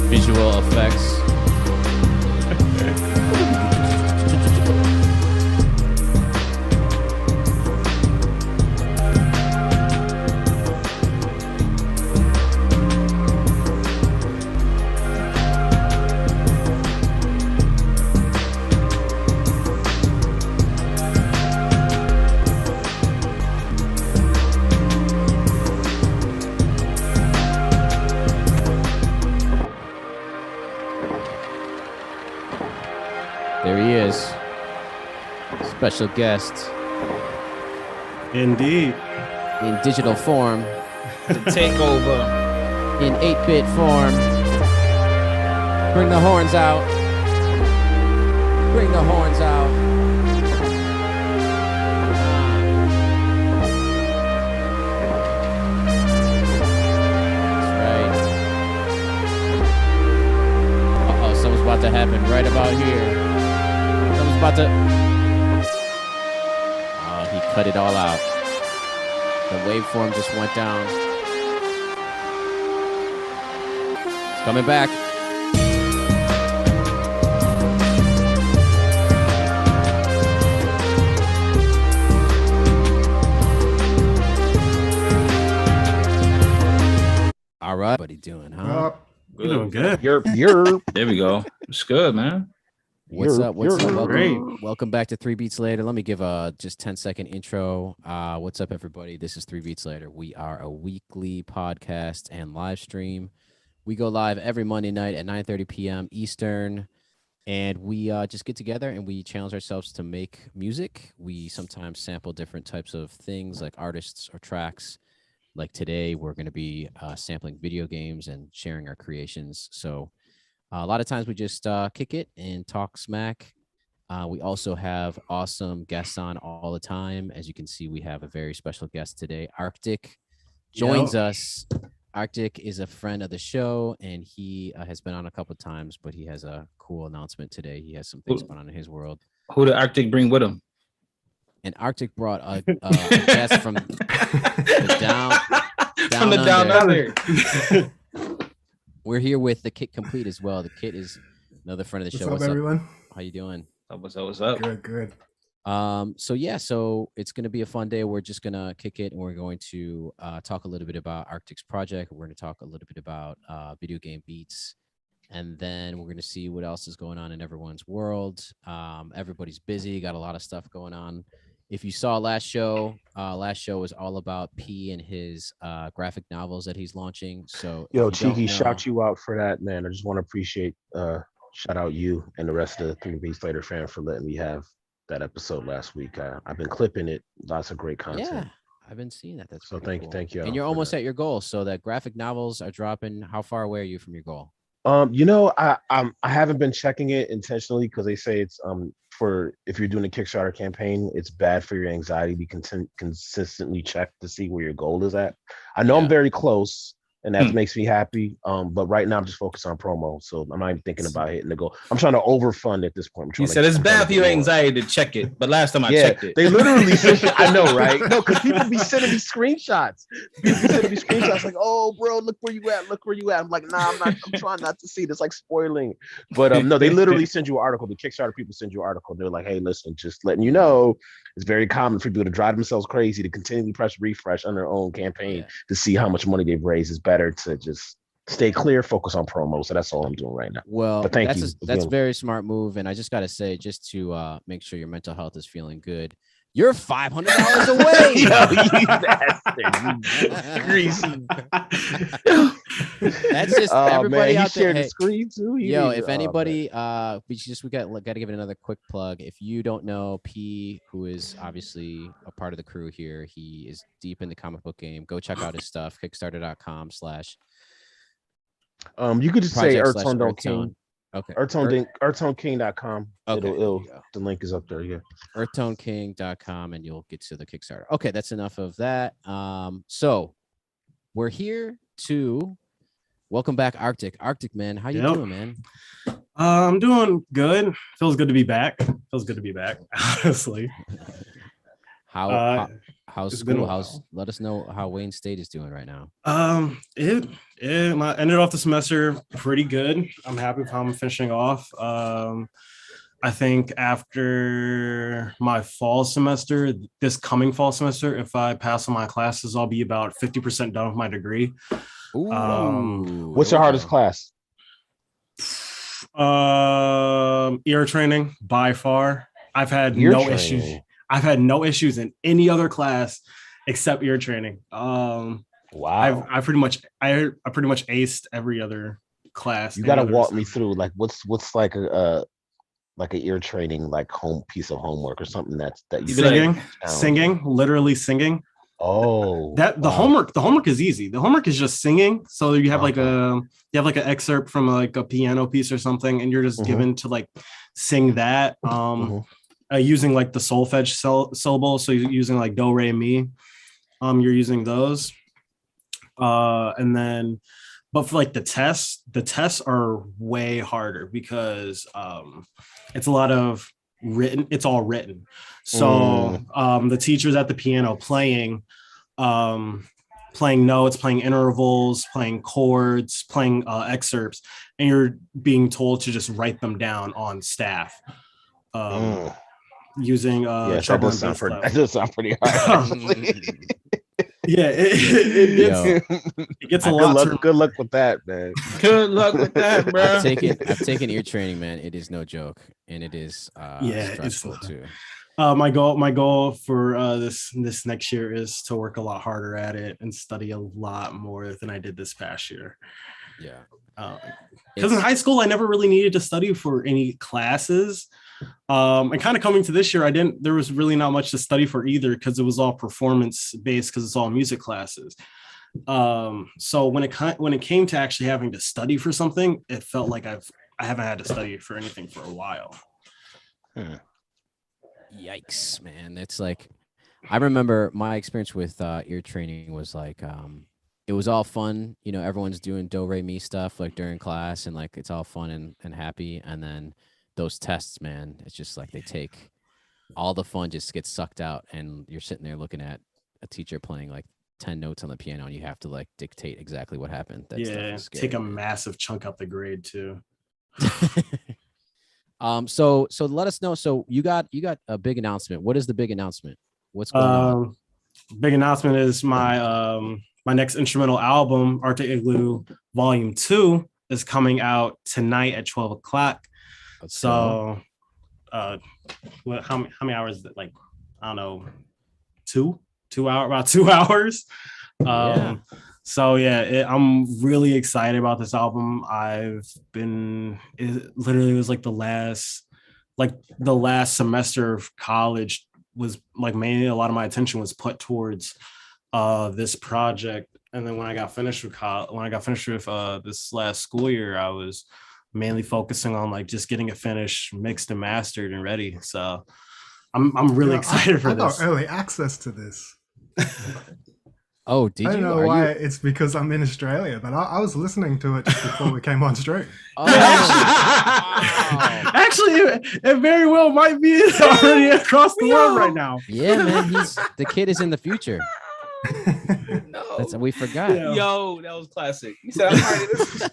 Visual effects. There he is. Special guest. Indeed. In digital form. The takeover. In 8-bit form. Bring the horns out. Bring the horns out. That's right. Uh-oh, something's about to happen right about here. Something's about to... Oh, he cut it all out. The waveform just went down. It's coming back. All right. What are you doing, huh? You're doing good. You're There we go. It's good, man. What's up? What's up? great. Welcome back to 3 Beats Later. Let me give a just 10-second intro. What's up, everybody? This is 3 Beats Later. We are a weekly podcast and live stream. We go live every Monday night at 9:30 p.m. Eastern, and we just get together and we challenge ourselves to make music. We sometimes sample different types of things like artists or tracks. Like today, we're going to be sampling video games and sharing our creations. So a lot of times we just kick it and talk smack. We also have awesome guests on all the time. As you can see, we have a very special guest today. Arct1c joins us. Arct1c is a friend of the show, and he has been on a couple of times, but he has a cool announcement today. He has some things going on in his world. Who did Arct1c bring with him? And Arct1c brought a guest from the down under. We're here with the Kit Complete as well. The Kit is another friend of the show. What's up, everyone? How you doing? What's up? Good. So it's going to be a fun day. We're just going to kick it, and we're going to talk a little bit about Arct1c's project. We're going to talk a little bit about video game beats, and then we're going to see what else is going on in everyone's world. Everybody's busy, got a lot of stuff going on. If you saw last show was all about P and his graphic novels that he's launching. So Yo, Cheeky, shout you out for that, man. I just want to appreciate shout out you and the rest of the 3 Beats Later fan for letting me have that episode last week. I've been clipping it, lots of great content. Yeah, I've been seeing that. That's so thank you. And you're almost at your goal. So that graphic novels are dropping. How far away are you from your goal? I haven't been checking it intentionally because they say it's for if you're doing a Kickstarter campaign, it's bad for your anxiety to consistently check to see where your goal is at. I know I'm very close, and that makes me happy. But right now I'm just focused on promo, so I'm not even thinking about hitting the goal. I'm trying to overfund at this point. He said it's bad for your anxiety to check it, but last time I checked it, they literally sent it. I know, right? No, because people be sending me screenshots. Like, oh, bro, look where you at. I'm like, nah, I'm not. I'm trying not to see this. Like spoiling. But no, they literally send you an article. The Kickstarter people send you an article. They're like, hey, listen, just letting you know, it's very common for people to drive themselves crazy to continually press refresh on their own campaign to see how much money they've raised. It's better to just stay clear, focus on promo. So that's all I'm doing right now. Well, but thank you. That's a very smart move. And I just got to say, just to make sure your mental health is feeling good, you're $500 away. Yo, you bastard. You greasy. That's just everybody man, out there. Shared the screen too. If anybody, we got to give it another quick plug. If you don't know P, who is obviously a part of the crew here, he is deep in the comic book game. Go check out his stuff. Kickstarter.com/ you could just say Earth Tone Don't King. Okay. Arctoneking.com. Okay, The link is up there. Yeah. Arctoneking.com, and you'll get to the Kickstarter. Okay, that's enough of that. So we're here to welcome back Arctic. Arctic, man, how you doing, man? I'm doing good. Feels good to be back. Honestly. How's school? Let us know how Wayne State is doing right now. I ended off the semester pretty good. I'm happy with how I'm finishing off. I think after my fall semester, this coming fall semester, if I pass on my classes, I'll be about 50% done with my degree. What's your hardest class? Ear training by far. I've had no issues. I've had no issues in any other class except ear training. Wow. I pretty much aced every other class. You got to walk me through like what's like an ear training like piece of homework or something that you singing, literally singing. Oh, the homework is easy. The homework is just singing. So you have like an excerpt from like a piano piece or something, and you're just given to like sing that. Using like the solfege syllable. So you're using like do, re, mi. You're using those. And then, but for like the tests are way harder because it's a lot of written. It's all written. So the teacher's at the piano playing notes, playing intervals, playing chords, playing excerpts, and you're being told to just write them down on staff. Using that does sound pretty hard. Yeah, it gets a lot. Good luck with that, man. Good luck with that, bro. I've taken ear training, man. It is no joke, and it is stressful too. My goal for this next year is to work a lot harder at it and study a lot more than I did this past year. Yeah, because in high school I never really needed to study for any classes. And kind of coming to this year, there was really not much to study for either because it was all performance based because it's all music classes. So when it came to actually having to study for something, it felt like I haven't had to study for anything for a while. Yikes, man. It's like, I remember my experience with ear training was like, it was all fun. You know, everyone's doing do, re, mi stuff like during class, and like it's all fun and happy. And then those tests, man, it's just like they take all the fun, just gets sucked out, and you're sitting there looking at a teacher playing like 10 notes on the piano, and you have to like dictate exactly what happened. Take a massive chunk up the grade too. So let us know. So you got a big announcement. What is the big announcement? What's going on? Big announcement is my my next instrumental album, Igloo Volume 2, is coming out tonight at 12 o'clock. So how many hours is it? Like, I don't know, 2 hours, about 2 hours. So I'm really excited about this album. It literally was like the last semester of college was like mainly a lot of my attention was put towards this project. And then when I got finished with this last school year, I was mainly focusing on like just getting it finished, mixed and mastered and ready. So I'm really excited for this. I got early access to this. Oh, did you? I don't know why. It's because I'm in Australia, but I was listening to it just before we came on stream. Actually, it very well might be already across the world right now. Yeah, man, the kid is in the future. We forgot. Yo, that was classic. You said I'm already listening.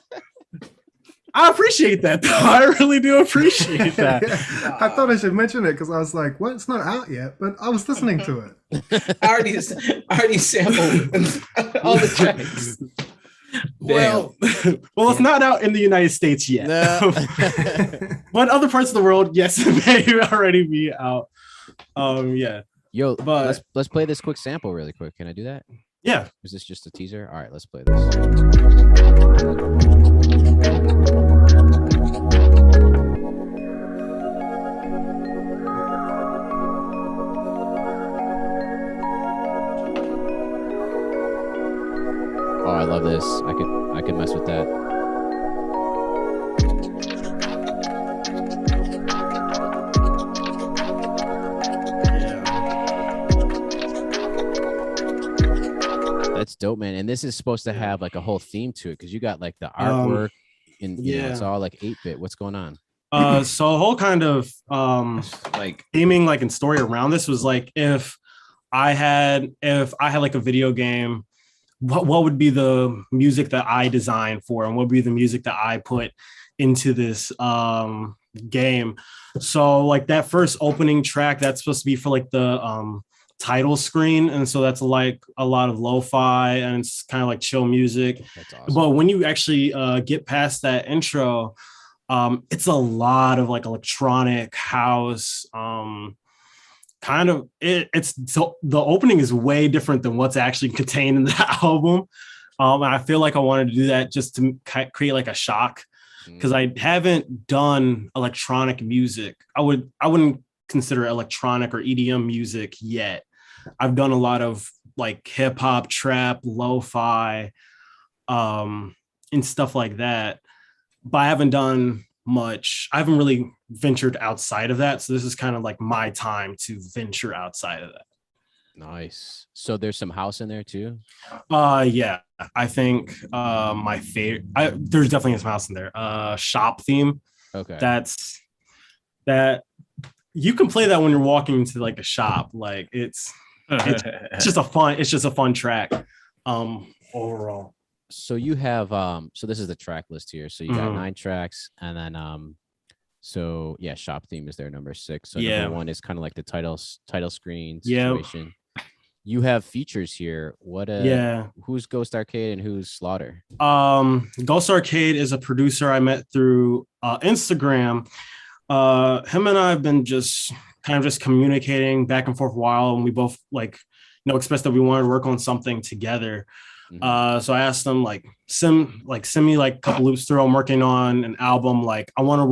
I appreciate that, though. I really do appreciate that. I thought I should mention it because I was like, well, it's not out yet, but I was listening to it. I already sampled all the tracks. Well, it's not out in the United States yet. No. But other parts of the world, yes, it may already be out. Yo, but let's play this quick sample really quick. Can I do that? Yeah. Is this just a teaser? All right, let's play this. Oh, I love this. I could mess with that. That's dope, man. And this is supposed to have like a whole theme to it because you got like the Um, artwork and it's all like 8-bit. What's going on? So a whole kind of Like theming like and story around this was like if I had like a video game, what would be the music that I designed for, and what would be the music that I put into this game. So like that first opening track, that's supposed to be for like the title screen, and so that's like a lot of lo-fi and it's kind of like chill music. That's awesome. But when you actually get past that intro, it's a lot of like electronic house, kind of it's so the opening is way different than what's actually contained in the album. And I feel like I wanted to do that just to create like a shock, because I haven't done electronic music. I wouldn't consider electronic or EDM music yet. I've done a lot of like hip hop, trap, lo-fi, and stuff like that, but I haven't done much. I haven't really ventured outside of that. So this is kind of like my time to venture outside of that. Nice. So there's some house in there too? Yeah. I think my favorite, there's definitely some house in there. Shop theme. Okay. That's that you can play that when you're walking into like a shop. Like it's just a fun track. Overall. So you have so this is the track list here. So you got 9 tracks, and then so yeah, shop theme is there, number 6. So number 1 is kind of like the title screen situation. You have features here. What who's Ghost Arcade and who's Slaughter? Ghost Arcade is a producer I met through Instagram. Him and I have been just communicating back and forth a while, and we both expressed that we wanted to work on something together. So I asked them send me like a couple loops through. I'm working on an album. Like I want to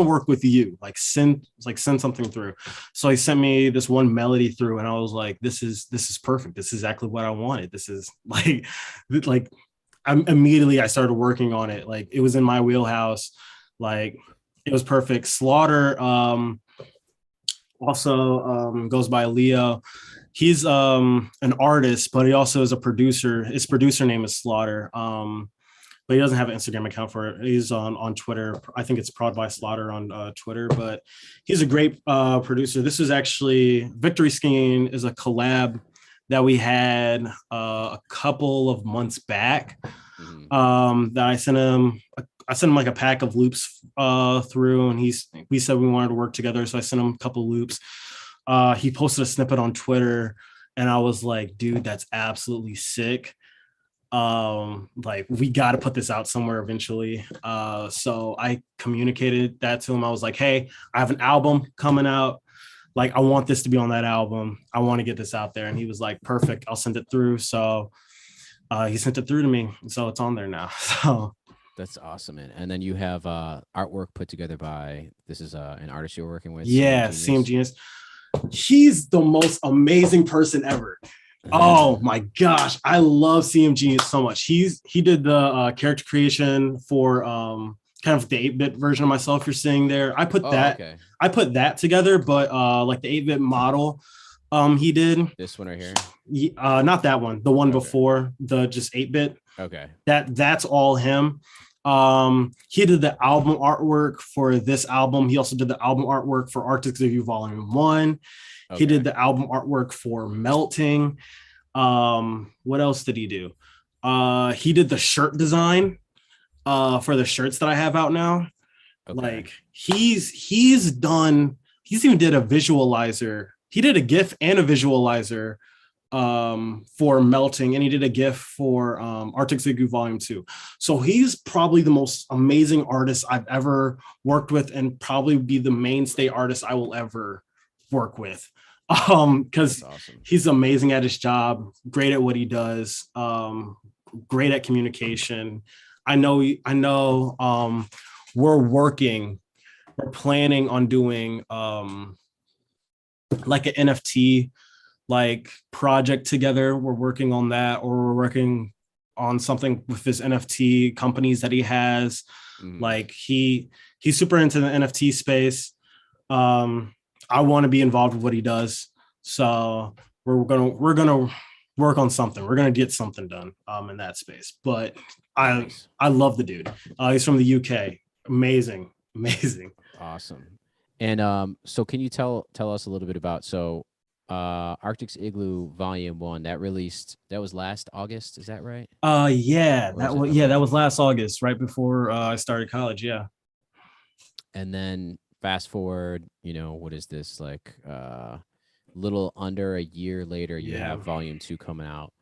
work with you. Send something through. So he sent me this one melody through, and I was like, this is perfect. This is exactly what I wanted. This is like I started working on it. Like it was in my wheelhouse. Like it was perfect. Slaughter also goes by Leo. He's an artist, but he also is a producer. His producer name is Slaughter, but he doesn't have an Instagram account for it. He's on Twitter. I think it's Prod by Slaughter on Twitter, but he's a great producer. This is actually Victory Skiing is a collab that we had a couple of months back. That I sent him like a pack of loops through, and we said we wanted to work together, so I sent him a couple loops. He posted a snippet on Twitter, and I was like, dude, that's absolutely sick. We got to put this out somewhere eventually. So I communicated that to him. I was like, hey, I have an album coming out. Like, I want this to be on that album. I want to get this out there. And he was like, perfect, I'll send it through. So he sent it through to me. So it's on there now. So that's awesome, man. And then you have artwork put together by, this is an artist you're working with. Yeah, CM Genius. He's the most amazing person ever. Oh my gosh, I love CM Genius so much. He did the character creation for kind of the 8-bit version of myself you're seeing there. I put that together, but like the 8-bit model he did. This one right here? Not that one, the one before, the just 8-bit. Okay. That's all him. He did the album artwork for this album. He also did the album artwork for Arct1c Volume 1. Okay. He did the album artwork for Melting. What else did he do? He did the shirt design for the shirts that I have out now. Okay. Like he's even did a visualizer. He did a GIF and a visualizer for Melting, and he did a GIF for Arct1c Volume 2. So he's probably the most amazing artist I've ever worked with, and probably be the mainstay artist I will ever work with. Because awesome. He's amazing at his job, great at what he does, great at communication. I know we're planning on doing like an NFT project together. We're working on that, or we're working on something with his NFT companies that he has. Like he's super into the NFT space. I want to be involved with what he does. So we're gonna work on something. We're gonna get something done in that space. But Nice. I love the dude. He's from the UK. Amazing. Awesome. And so can you tell us a little bit about Arctic's Igloo Volume 1 that was last August, is that right? Yeah, Or is it? that was last August, right before I started college. Yeah. And then fast forward, what is this, like little under a year later, you Yeah. have Volume 2 coming out.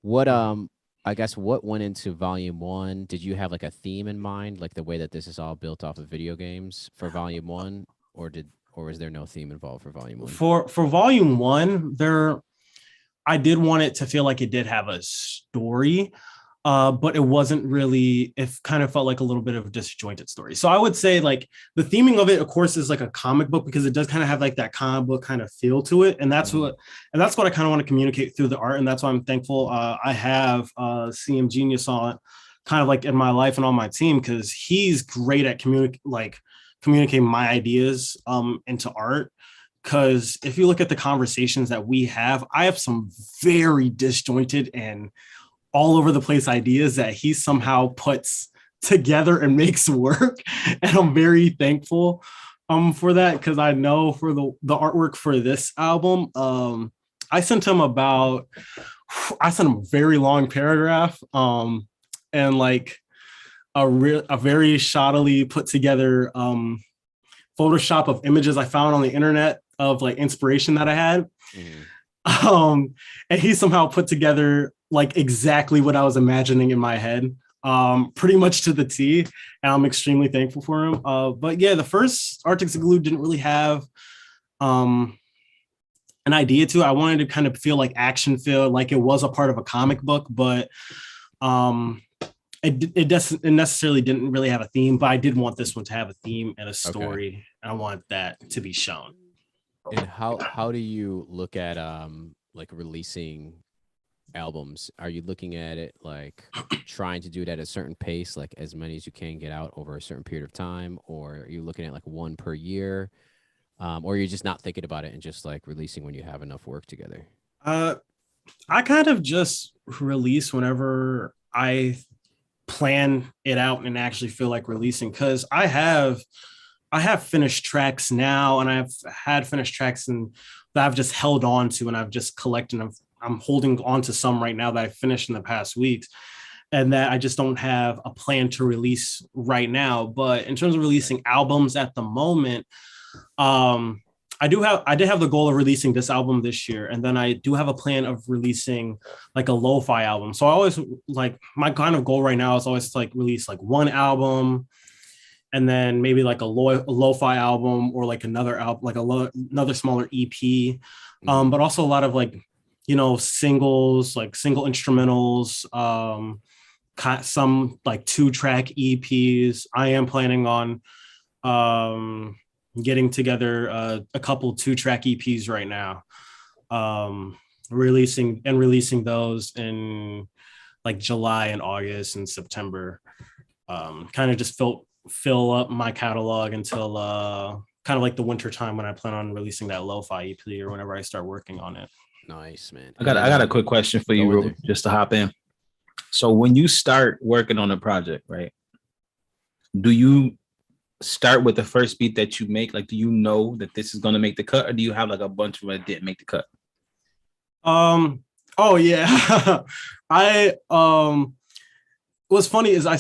What I guess what went into Volume 1? Did you have like a theme in mind, like the way that this is all built off of video games for Volume 1, or was there no theme involved for Volume 1? For Volume 1, I did want it to feel like it did have a story. But it wasn't really, it kind of felt like a little bit of a disjointed story. So I would say like the theming of it, of course, is like a comic book because it does kind of have like that comic book kind of feel to it. And that's what I kind of want to communicate through the art. And that's why I'm thankful I have CM Genius on kind of like in my life and on my team, because he's great at communicating my ideas into art. Because if you look at the conversations that we have, I have some very disjointed and all over the place ideas that he somehow puts together and makes work. And I'm very thankful for that, because I know for the artwork for this album, I sent him a very long paragraph and like a very shoddily put together Photoshop of images I found on the internet of like inspiration that I had. And he somehow put together like exactly what I was imagining in my head, pretty much to the T. And I'm extremely thankful for him. But yeah, the first Arctic Igloo didn't really have an idea to it. I wanted to kind of feel like action feel like it was a part of a comic book, but it necessarily didn't really have a theme. But I did want this one to have a theme and a story. Okay. And I want that to be shown. And how do you look at like releasing albums? Are you looking at it like trying to do it at a certain pace, like as many as you can get out over a certain period of time, or are you looking at like one per year, or you're just not thinking about it and just like releasing when you have enough work together? I kind of just release whenever I plan it out and actually feel like releasing, because I have finished tracks now, and I've had finished tracks and that I've just held on to, and I've just collected. I'm holding on to some right now that I finished in the past weeks, and that I just don't have a plan to release right now. But in terms of releasing albums at the moment, I did have the goal of releasing this album this year, and then I do have a plan of releasing like a lo-fi album. So I always like, my kind of goal right now is always to like release like one album, and then maybe like a lo-fi album, or like another album, like another smaller EP. But also a lot of like, singles, like single instrumentals, some like 2-track EPs. I am planning on getting together a couple 2-track EPs right now, releasing those in like July and August and September. Kind of just fill up my catalog until kind of like the winter time, when I plan on releasing that lo-fi EP or whenever I start working on it. Nice, man. I got a quick question for you, just to hop in. So when you start working on a project, right, do you start with the first beat that you make? Like, do you know that this is going to make the cut, or do you have like a bunch of them that didn't make the cut? Oh yeah. What's funny is I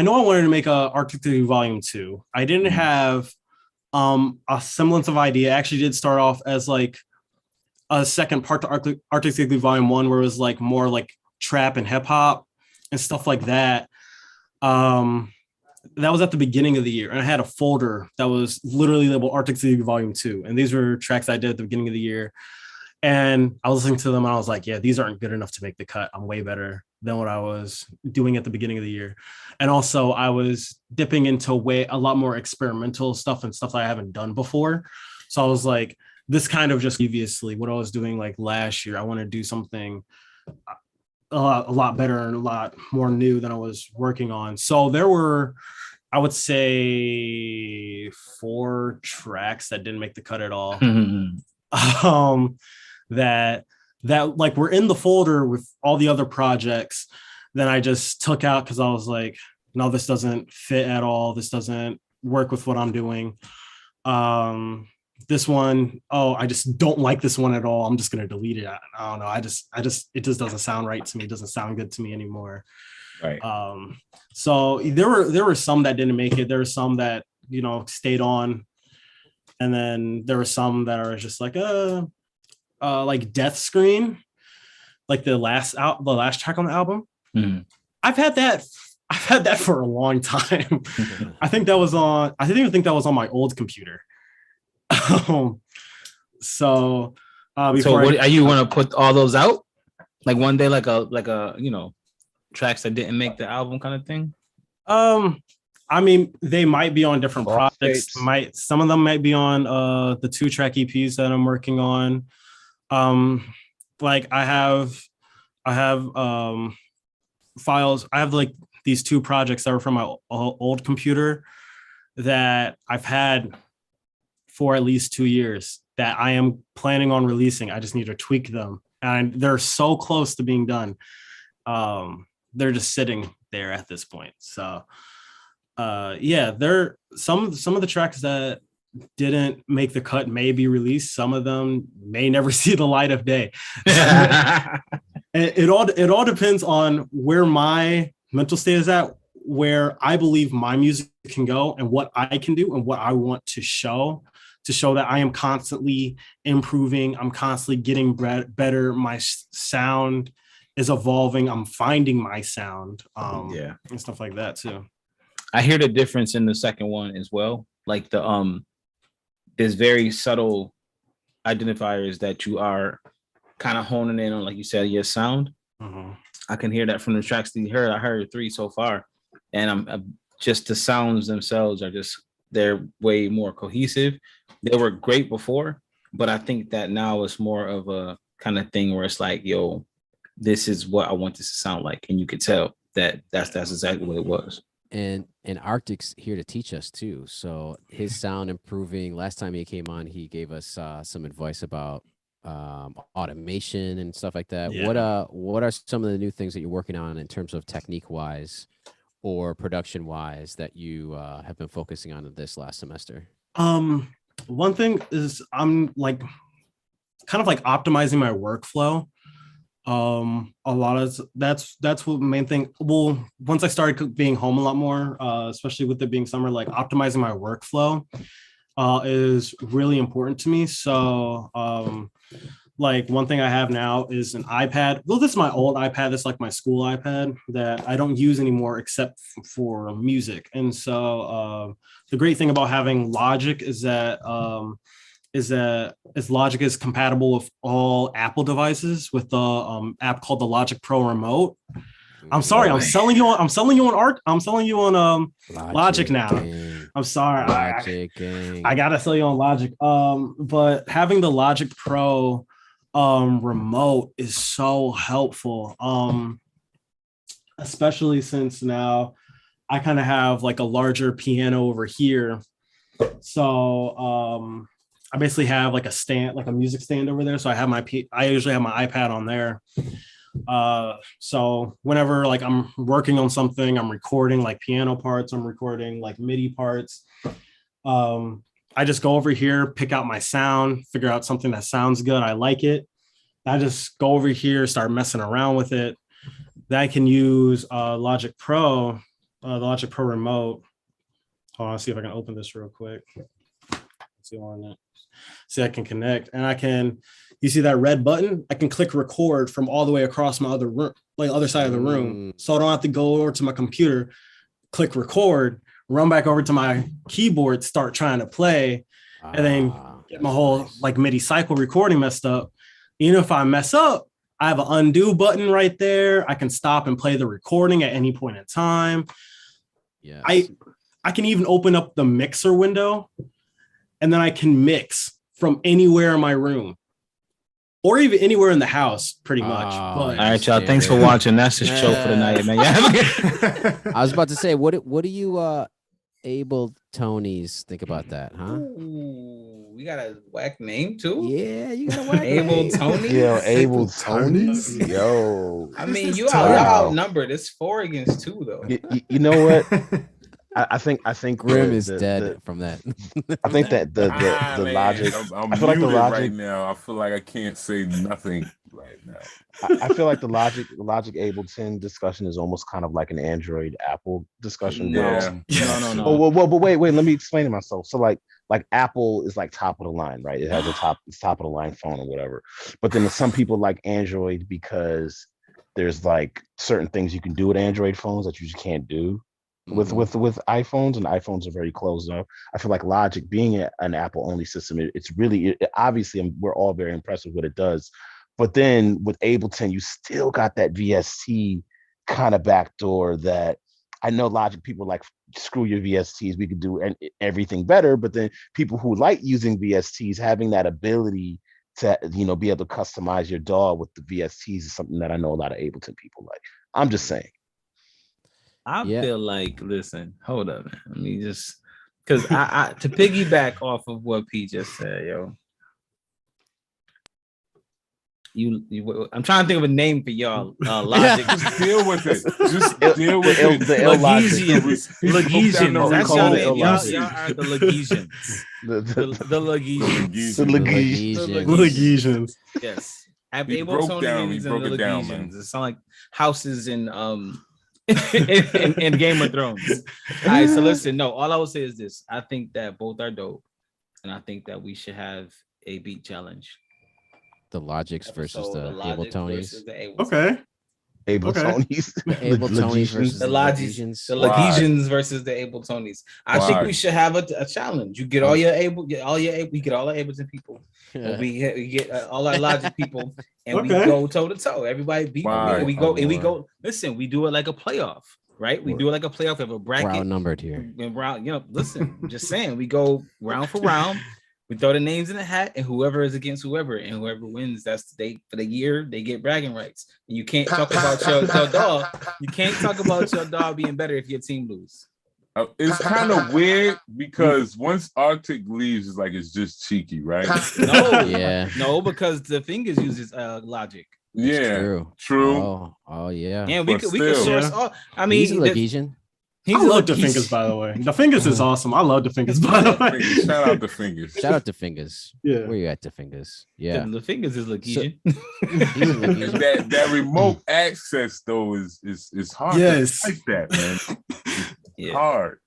know I wanted to make a Arctic Igloo Volume 2. I didn't have a semblance of idea. I actually did start off as like a second part to Arctic Igloo Volume 1, where it was like more like trap and hip hop and stuff like that. That was at the beginning of the year, and I had a folder that was literally labeled Arctic Igloo Volume 2, and these were tracks I did at the beginning of the year. And I was listening to them, and I was like, yeah, these aren't good enough to make the cut. I'm way better than what I was doing at the beginning of the year. And also I was dipping into a lot more experimental stuff and stuff that I haven't done before. So I was like, this kind of just previously what I was doing like last year, I want to do something a lot better and a lot more new than I was working on. So there were, I would say, 4 tracks that didn't make the cut at all. That that like were in the folder with all the other projects. Then I just took out because I was like, no, this doesn't fit at all. This doesn't work with what I'm doing. This one, oh, I just don't like this one at all. I'm just gonna delete it. I don't know. I just it just doesn't sound right to me. It doesn't sound good to me anymore. Right. So there were some that didn't make it. There were some that, you know, stayed on. And then there were some that are just like Death Screen, like the last track on the album. Mm. I've had that for a long time. I think that was on my old computer. So what are you want to put all those out like one day, like a you know, tracks that didn't make the album kind of thing? I mean, they might be on different projects. Some of them might be on the 2-track EPs that I'm working on. Like I have files. I have like these 2 projects that were from my old computer that I've had for at least 2 years that I am planning on releasing. I just need to tweak them, and they're so close to being done. They're just sitting there at this point. So yeah, there some of the tracks that didn't make the cut may be released. Some of them may never see the light of day. It all depends on where my mental state is at, where I believe my music can go, and what I can do, and what I want to show that I am constantly improving. I'm constantly getting better. My sound is evolving. I'm finding my sound. And stuff like that too. I hear the difference in the second one as well. Like there's very subtle identifiers that you are kind of honing in on, like you said, your sound. Mm-hmm. I can hear that from the tracks that you heard. I heard 3 so far, and I'm just the sounds themselves are they're way more cohesive. They were great before, but I think that now it's more of a kind of thing where it's like, yo, this is what I want this to sound like, and you could tell that that's exactly what it was. And Arctic's here to teach us too. So his sound improving. Last time he came on, he gave us some advice about automation and stuff like that. Yeah. What are some of the new things that you're working on in terms of technique wise or production wise that you have been focusing on this last semester? One thing is I'm like kind of like optimizing my workflow. A lot of that's what the main thing. Well, once I started being home a lot more, especially with it being summer, like optimizing my workflow is really important to me. So like one thing I have now is an iPad. Well, this is my old iPad. This is like my school iPad that I don't use anymore except for music. And so the great thing about having Logic is that Logic is compatible with all Apple devices with the app called the Logic Pro Remote. I'm sorry, I'm selling you on Logic now. Gang. I'm sorry. I gotta sell you on Logic. But having the Logic Pro remote is so helpful. Especially since now I kind of have like a larger piano over here. So I basically have like a stand, like a music stand over there. So I usually have my iPad on there. So whenever like I'm working on something, I'm recording like piano parts, I'm recording like MIDI parts. I just go over here, pick out my sound, figure out something that sounds good. I like it. I just go over here, start messing around with it. Then I can use Logic Pro, the Logic Pro remote. Hold on, see if I can open this real quick. See, I can connect, and you see that red button? I can click record from all the way across my other room, like other side of the room. So I don't have to go over to my computer, click record, run back over to my keyboard, start trying to play, and then get my whole like MIDI cycle recording messed up. Even if I mess up, I have an undo button right there. I can stop and play the recording at any point in time. Yeah, I can even open up the mixer window, and then I can mix from anywhere in my room or even anywhere in the house, pretty much. All right, y'all. Thanks for watching. That's the show for the night, man. Yeah. I was about to say, what do you Abletonies think about that, huh? Ooh. we got a whack name too. Yeah, you got a whack Able name. Tony. Yo, Able Tonys? Tonys. Yo. I mean, This you is out, Tony. y'all Wow. outnumbered. It's 4-2 though. You know what? I think Grim is the- dead from that. I think that the Man, logic. I'm I feel like the muted logic right now. I feel like I can't say nothing right now. I feel like the logic Ableton discussion is almost kind of like an Android Apple discussion. No, Yeah. no. Oh well, but wait. Let me explain to myself. So like Apple is like top of the line, right? It has it's top of the line phone or whatever. But then some people like Android because there's like certain things you can do with Android phones that you just can't do with iPhones, and iPhones are very closed off. I feel like Logic being an Apple only system, it's really obviously we're all very impressed with what it does. But then with Ableton, you still got that VST kind of backdoor that I know Logic people like, screw your VSTs, we could do everything better. But then people who like using VSTs, having that ability to, be able to customize your DAW with the VSTs is something that I know a lot of Ableton people like. I'm just saying. I feel like, listen, hold up, man. Let me just, because I to piggyback off of what P just said, yo. I'm trying to think of a name for y'all. Logic. Just deal with it. Just deal with it. The Lagesians. That's your name. Y'all Lagesians. are the Lagesians. The Lagesians. The Lagesians. Lagesians. Yes. He broke down. He and broke the it down, man. Lagesians. It sound like houses in in Game of Thrones. All right, so listen. No, all I will say is this: I think that both are dope, and I think that we should have a beat challenge. The Logics versus So the Logic Abletonys. versus the Ableton. Okay. Abletonys. The Abletonys versus The the Logis, Lagesians. the Lagesians versus the Abletonys. I think Why? we should have a challenge. You get all your we get all our Ableton people. And we get all our Logic people, and we go toe to toe. Everybody beat. Why? And we go. Listen, we do it like a playoff, right? We do it like a playoff. We have a bracket. Round numbered here. And round, listen, I'm just saying, we go round for round. We throw the names in the hat, and whoever is against whoever, and whoever wins, that's for the year. They get bragging rights. And you can't talk about your dog. You can't talk about your dog being better if your team lose. It's kind of weird because once Arctic leaves, it's just cheeky, right? No, because the Fingers uses Logic. Yeah, true. Oh yeah. And we could source all. I mean, he's a Lagesian. I love the Fingers, by the way. The Fingers is awesome. I love the Fingers, by the way. Shout out the Fingers. Shout out to Fingers. Yeah. Where you at, the Fingers? Yeah. The Fingers is Lagesian. That remote access though is hard. Yes. To like that, man. It's hard.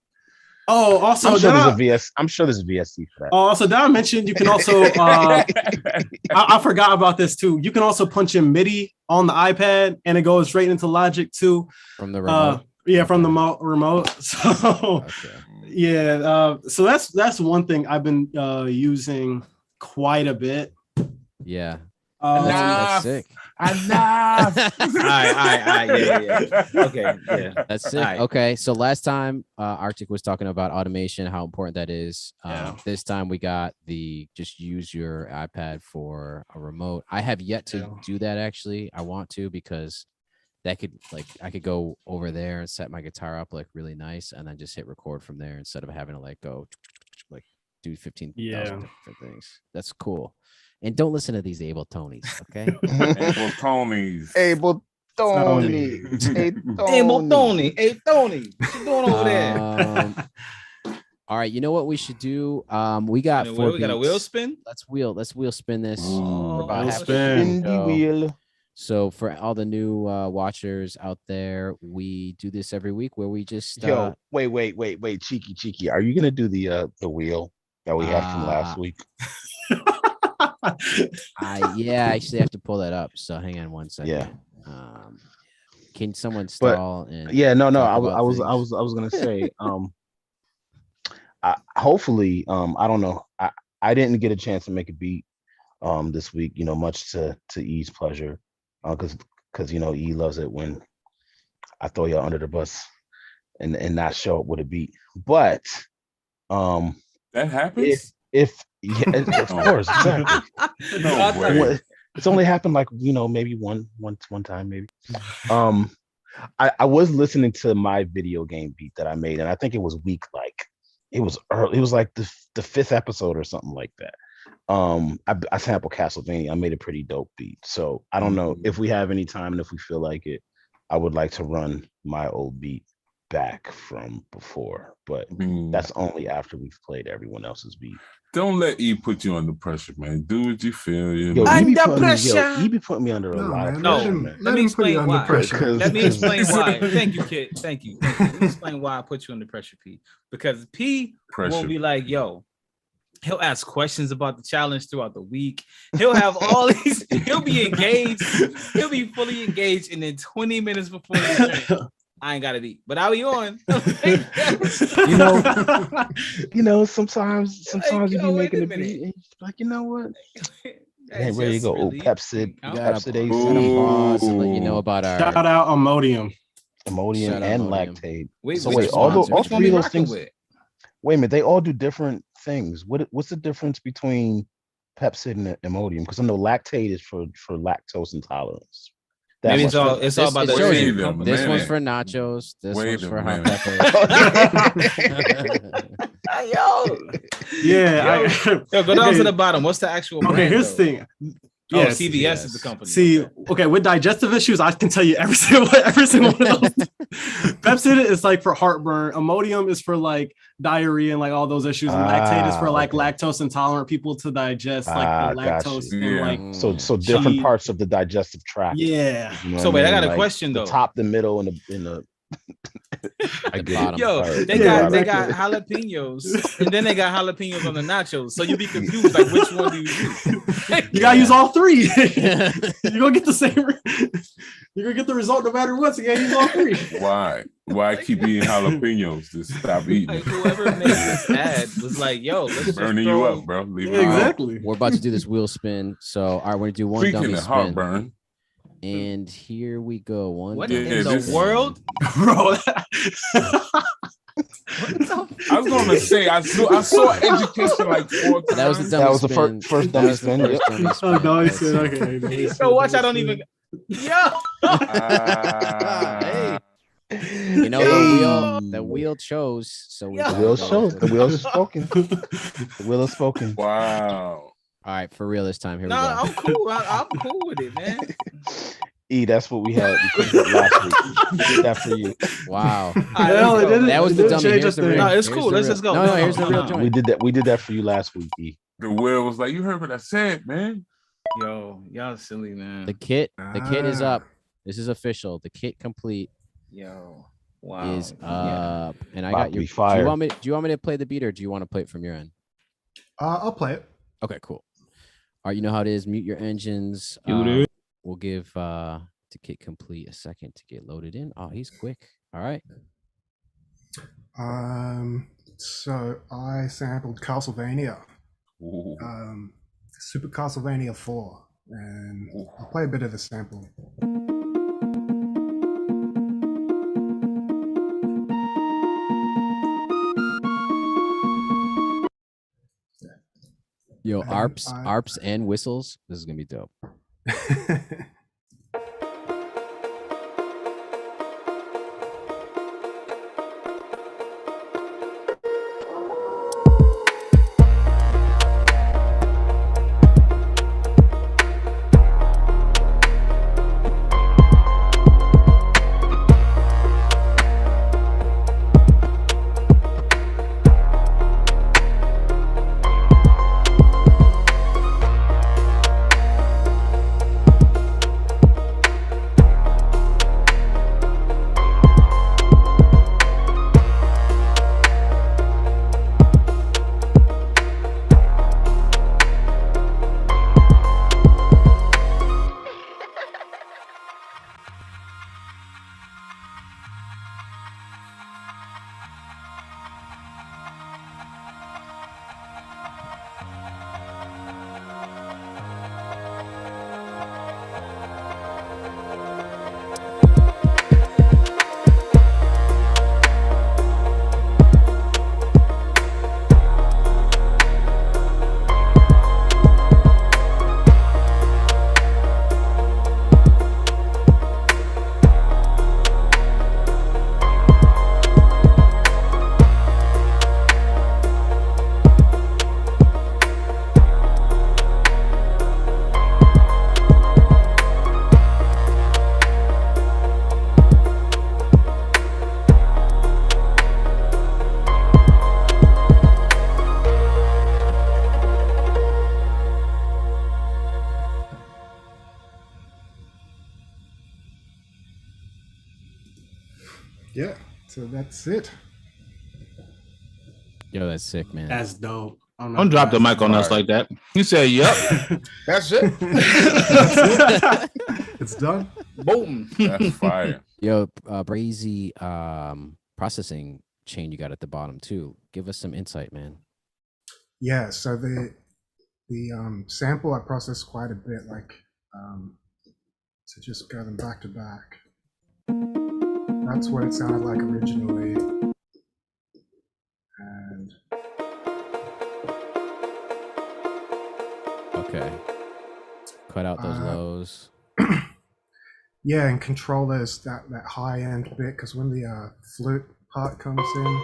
Oh, also, I'm sure there's a VST for that. Oh, also, did I mention you can also? I forgot about this too. You can also punch in MIDI on the iPad, and it goes straight into Logic too. From the remote. From the remote. So, so that's one thing I've been using quite a bit. Yeah. That's sick. Enough. All right. Yeah. Okay. Yeah. That's sick. Right. Okay. So last time Arctic was talking about automation, how important that is. This time we got just use your iPad for a remote. I have yet to do that actually. I want to because that could I could go over there and set my guitar up really nice and then just hit record from there instead of having to go do 15,000 different things. That's cool. And don't listen to these Abletonys, okay? Abletonys. Abletonys. Hey, Tony. What you doing over there? All right, you know what we should do? We got we got a wheel spin. Let's wheel spin this. For about half spin the wheel. So for all the new watchers out there, we do this every week where we just wait, cheeky. Are you gonna do the wheel that we had from last week? I actually have to pull that up. So hang on one second. Yeah. Can someone stall? I was gonna say hopefully I don't know. I didn't get a chance to make a beat this week, much to E's pleasure. Because E loves it when I throw y'all under the bus and not show up with a beat. But that happens. If of course, exactly. No way. It's only happened maybe one time maybe. I was listening to my video game beat that I made, and I think it was week it was early. It was like the fifth episode or something like that. I sampled Castlevania. I made a pretty dope beat. So I don't know if we have any time and if we feel like it, I would like to run my old beat back from before, but that's only after we've played everyone else's beat. Don't let E put you under pressure, man. Do what you feel. Under pressure. You be putting me under a lot of pressure. No, let me explain why. Let me explain why. Thank you, kid. Thank you. Let me explain why I put you under pressure, P. Because P will be like, yo, he'll ask questions about the challenge throughout the week. He'll have all these, he'll be engaged. He'll be fully engaged. And then 20 minutes before the drink, I ain't got to eat, but I'll be on. you know, sometimes you be making a beat and like, you know what? Hey, where you go? Really, Pepsid. Pepsid AC. And let you know about our shout out Imodium and lactate. Wait, all three of those things. Wait a minute, they all do different things. What's the difference between Pepsid and Imodium? Because I know lactate is for lactose intolerance. Maybe it's all about the trade. This one's for nachos. This one's for hot pepper. Go down to the bottom. What's the actual brand, here's the thing. Yes, CVS is the company. See, okay, with digestive issues, I can tell you every single one of those. Pepsid is like for heartburn. Imodium is for like diarrhea and like all those issues. And lactate is for like lactose intolerant people to digest like the lactose. And, like, so different parts of the digestive tract. Yeah. You know so wait, I got a like question though. The top, the middle, and the I get Yo, they got jalapenos, and then they got jalapenos on the nachos. So you be confused, like which one do you use? You gotta use all three. You're gonna get the same. You're gonna get the result no matter what. So you gotta use all three. Why keep eating jalapenos? Just stop eating. Like, whoever made this ad was like, "Yo, let's burning you up, bro." Leave it exactly. We're about to do this wheel spin. So, all right, we're gonna do one dummy spin. Heartburn. And here we go. What in the world, bro? I was gonna say I saw education like 4 times. That was the first dummy spin. Dummy spin. Okay. So watch. I don't even. Yo. Hey. You know the wheel chose. So the wheel shows. The wheel is spoken. The wheel is spoken. Wow. All right, for real this time. Here we go. I'm cool. I'm cool with it, man. That's what we had. We did last week. We did that for you. Wow. That was the dummy. Here's the real. No, it's cool. Let's go. No, here's the real joint. We did that for you last week. E. The wheel was like, you heard what I said, man. Yo, y'all silly, man. The kit is up. This is official. The kit complete. Yo, wow. Is up, and I got your. Fire. Do you want me to play the beat, or do you want to play it from your end? I'll play it. Okay, cool. All right, you know how it is. Mute your engines. We'll give to kit complete a second to get loaded in. Oh, he's quick. All right. So I sampled Castlevania. Super Castlevania 4, and I'll play a bit of the sample. Yo, ARPs and whistles. This is gonna be dope. Yeah, so that's it. Yo, that's sick, man. That's dope. Don't drop the mic on us like that. You said, "Yep, That's it. It's done. boom." That's fire. Yo, crazy processing chain you got at the bottom too. Give us some insight, man. Yeah, so the sample I processed quite a bit, like to just go them back to back. That's what it sounded like originally. And okay, cut out those lows. yeah, and control those that high end bit, because when the flute part comes in,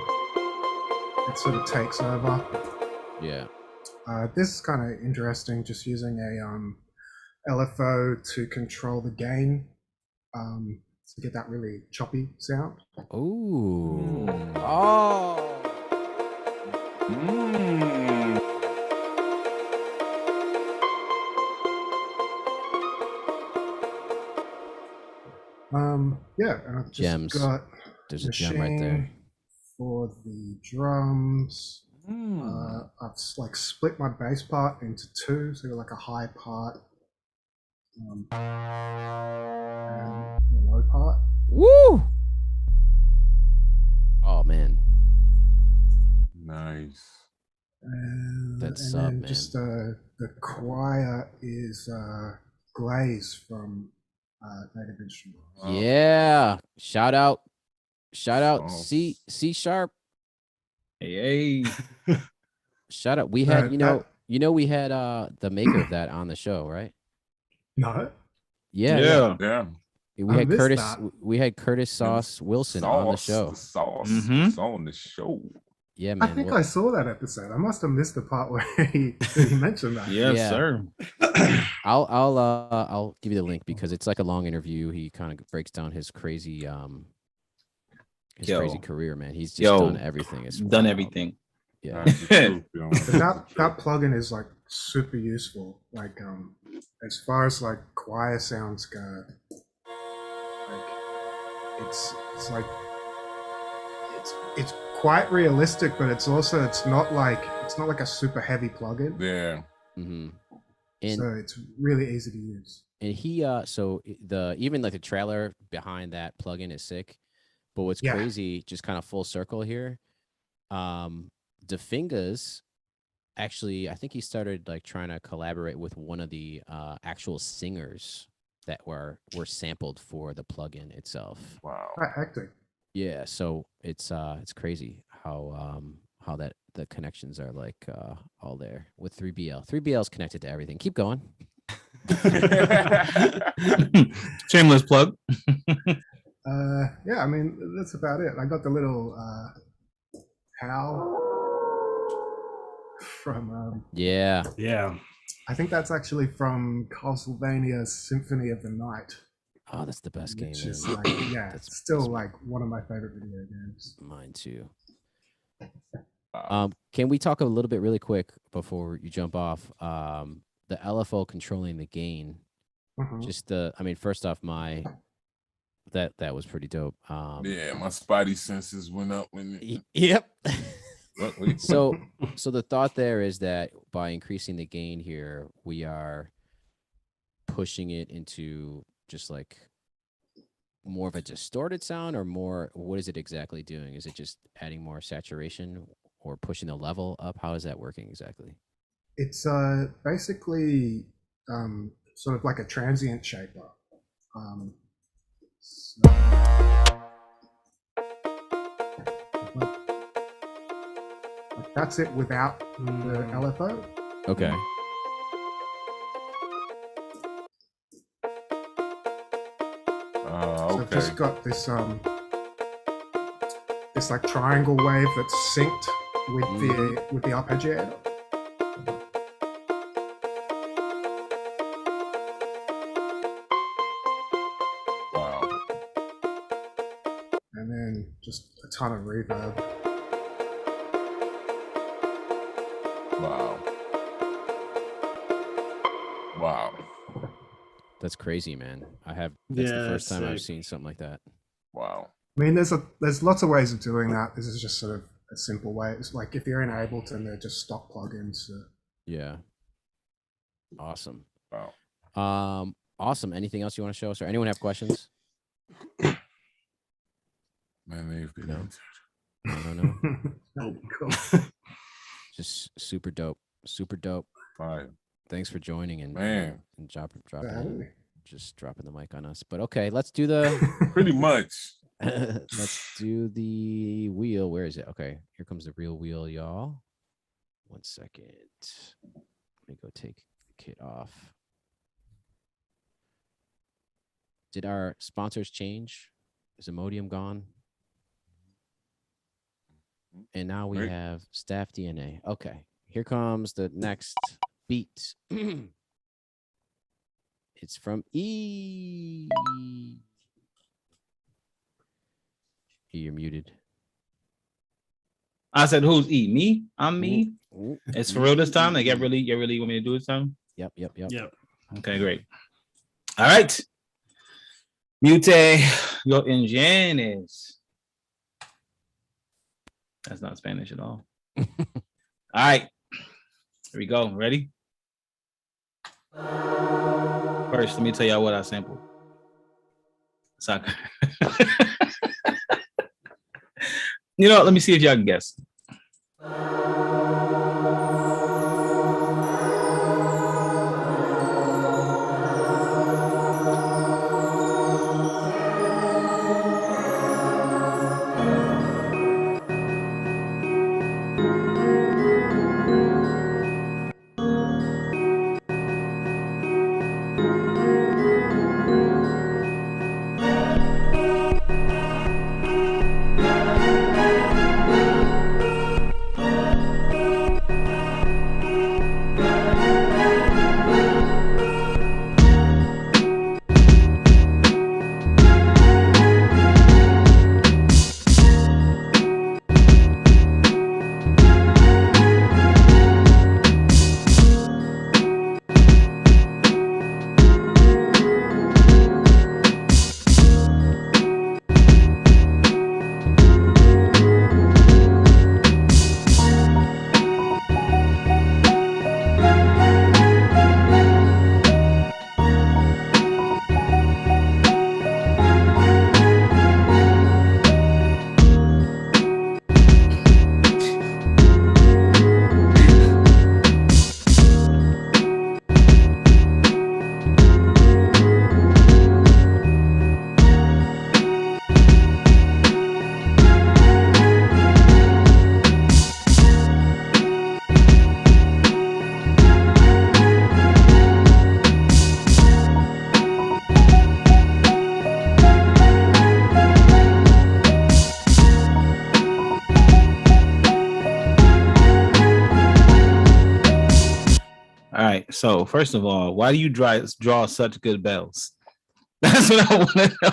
it sort of takes over. Yeah. This is kind of interesting, just using a LFO to control the gain, to get that really choppy sound. Ooh. Oh. Yeah, and I've just Gems. got There's a gem right there. machine for the drums. I've like split my bass part into two, so like a high part and the low part. Woo! Oh man, Nice. That's and up, then man. just the choir is Glaze from Native Instruments. Yeah. Shout out. Oh. C sharp. Hey, Shout out. We had, we had the maker of that on the show, right? No, Yeah. Yeah. We I had missed Curtis. that. We had Curtis Sauce Wilson on the show. The sauce. Mhm. It's on the show. Yeah, I man. think I saw that episode. I must have missed the part where he mentioned that. yes, Yeah. sir. I'll give you the link because it's like a long interview. He kind of breaks down his crazy crazy career, man. He's just done everything. It's Done wild. everything. Yeah. That's the truth, yo. That plugin is like super useful. Like as far as like choir sounds go, like it's like it's quite realistic, but it's not like a super heavy plugin. Yeah. Mm-hmm. So it's really easy to use. And he so the even like the trailer behind that plugin is sick. But what's crazy, just kind of full circle here, DeFingas actually, I think he started like trying to collaborate with one of the actual singers that were sampled for the plugin itself. Wow. Quite hectic. Yeah, so it's crazy how that the connections are like all there with 3BL. 3BL is connected to everything. Keep going. Shameless plug. Yeah, I mean that's about it. I got the little howl from Yeah. I think that's actually from Castlevania's Symphony of the Night. Oh, that's the best game. Which is man. like, it's still like one of my favorite video games. Mine too. Can we talk a little bit really quick before you jump off? The LFO controlling the gain. Just first off, that was pretty dope. Yeah, my spidey senses went up when. Yep. Wait. So the thought there is that by increasing the gain here, we are pushing it into just like more of a distorted sound, or more. What is it exactly doing? Is it just adding more saturation or pushing the level up? How is that working exactly? It's basically sort of like a transient shaper. That's it without the LFO. Okay. So I've just got this this like triangle wave that's synced with the arpeggiator. Wow. And then just a ton of reverb. Wow. That's crazy, man. That's the first time I've seen something like that. Wow. I mean, there's lots of ways of doing that. This is just sort of a simple way. It's like if you're in Ableton, they're just stock plugins. So. Yeah. Awesome. Wow. Awesome. Anything else you want to show us, or anyone have questions? Man, they've been No. No. Cool. Just super dope. Super dope. Fine. Thanks for joining and Man. and dropping just dropping the mic on us. But okay, let's do the Pretty much. let's do the wheel. Where is it? Okay, here comes the real wheel, y'all. 1 second. Let me go take the kit off. Did our sponsors change? Is Imodium gone? And now we have Staff DNA. Okay, here comes the next beat. It's from E. You're muted. I said, who's E? Me? I'm me. Ooh. It's for real this time. Like, you really want me to do it this time? Yep. Okay, great. All right. Mute your engines. That's not Spanish at all. All right. Here we go. Ready? First, let me tell y'all what I sampled. Soccer. You know, let me see if y'all can guess. All right. So first of all, why do you draw such good bells? That's what I want to know.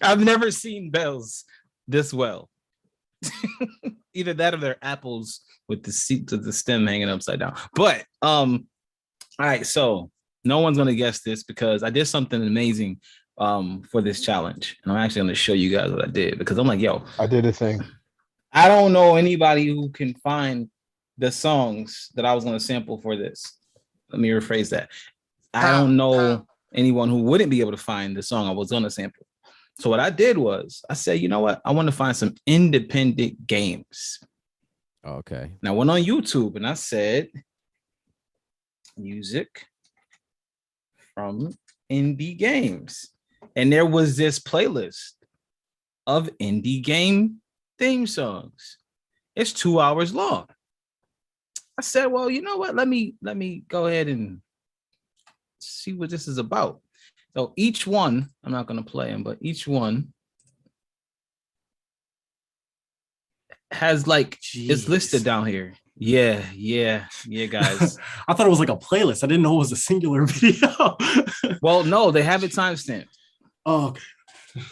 I've never seen bells this well. Either that or they're apples with the seat to the stem hanging upside down. But all right. So no one's gonna guess this because I did something amazing for this challenge, and I'm actually gonna show you guys what I did because I'm like, yo, I did a thing. I don't know anybody who can find the songs that I was gonna sample for this. Let me rephrase that. I don't know anyone who wouldn't be able to find the song I was gonna sample. So what I did was I said, you know what? I want to find some independent games. Okay. Now I went on YouTube and I said music from indie games. And there was this playlist of indie game theme songs. It's 2 hours long. I said, well, you know what? Let me go ahead and see what this is about. So each one, I'm not going to play them, but each one has like, it's listed down here. Yeah, guys. I thought it was like a playlist. I didn't know it was a singular video. Well, no, they have it timestamped. Oh, okay.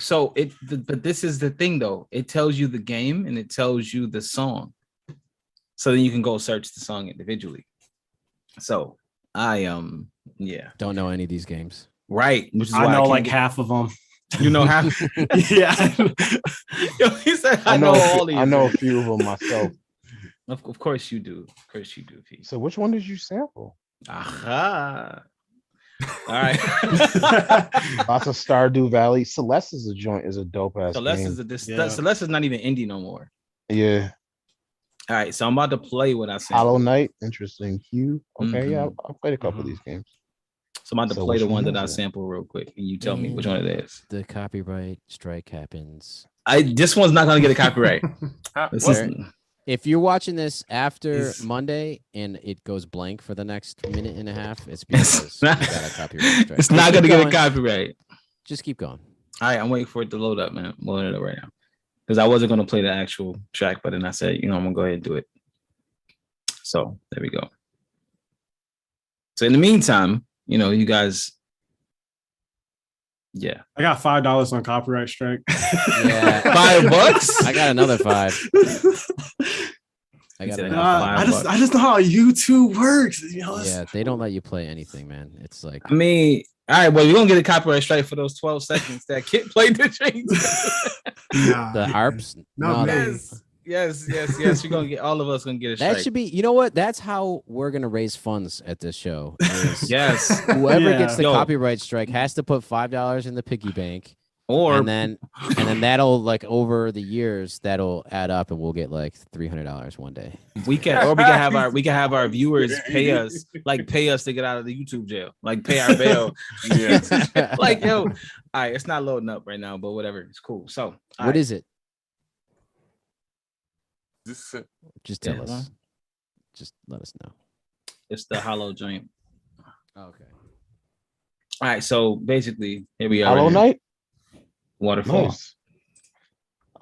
So but this is the thing though. It tells you the game and it tells you the song. So then you can go search the song individually. So I don't know any of these games. Right, which is why I know like half of them. You know how? Yeah. Yo, he said, I know all these. I know a few of them myself. Of course you do. Of course you do, P. So which one did you sample? Aha. All right. Lots of Stardew Valley. Celeste is a dope ass Celeste game. Celeste is not even indie no more. Yeah. All right, so I'm about to play what I said. Hollow Knight, interesting. Hue. Okay, yeah, I played a couple of these games. So I'm about to play the one that I sampled real quick, and you tell me which one it is. The copyright strike happens. This one's not gonna get a copyright. If you're watching this after Monday and it goes blank for the next minute and a half, it's because we got a copyright strike. It's not gonna get a copyright. Just keep going. All right, I'm waiting for it to load up, man. I'm loading it up right now. Because I wasn't gonna play the actual track, but then I said, I'm gonna go ahead and do it. So there we go. So in the meantime, you guys. Yeah. I got $5 on copyright strike. Yeah. $5? I got another 5. I got another 5. I just know how YouTube works. Yeah, they don't let you play anything, man. It's like all right, well, you're gonna get a copyright strike for those 12 seconds that Kit played the drink. The harps. No, Yes. You're gonna get all of us gonna get a strike. That should be. You know what? That's how we're gonna raise funds at this show. Yes. Whoever gets the copyright strike has to put $5 in the piggy bank, and then that'll over the years that'll add up, and we'll get $300 one day. We can have our viewers pay us to get out of the YouTube jail, pay our bail. Yeah. Yo, all right, it's not loading up right now, but whatever, it's cool. So what is it? Just tell us. Just let us know. It's the hollow joint. Okay. All right, so basically, here we are. Hollow Knight? Waterfall. Nice.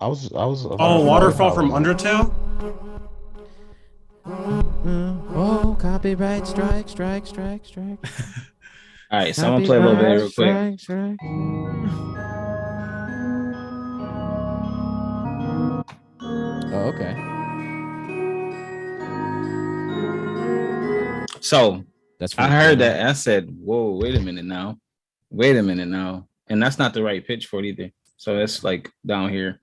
I was Waterfall from Undertale? Oh, copyright strike. All right, so I'm gonna play a little bit real quick. Strike. Oh, okay. So that's I heard that. I said, "Whoa, wait a minute now, and that's not the right pitch for it either." So it's down here.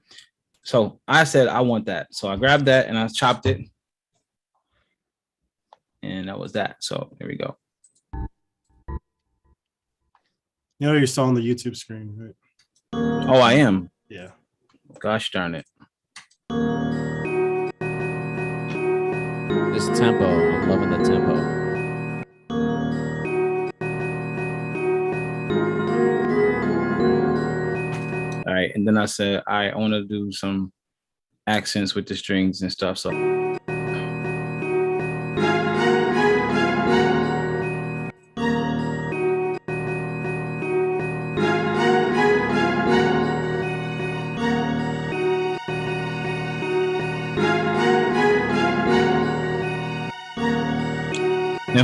So I said, "I want that." So I grabbed that and I chopped it, and that was that. So here we go. You're still on the YouTube screen, right? Oh, I am. Yeah. Gosh darn it. This tempo, I'm loving the tempo. All right, and then I said I want to do some accents with the strings and stuff. So and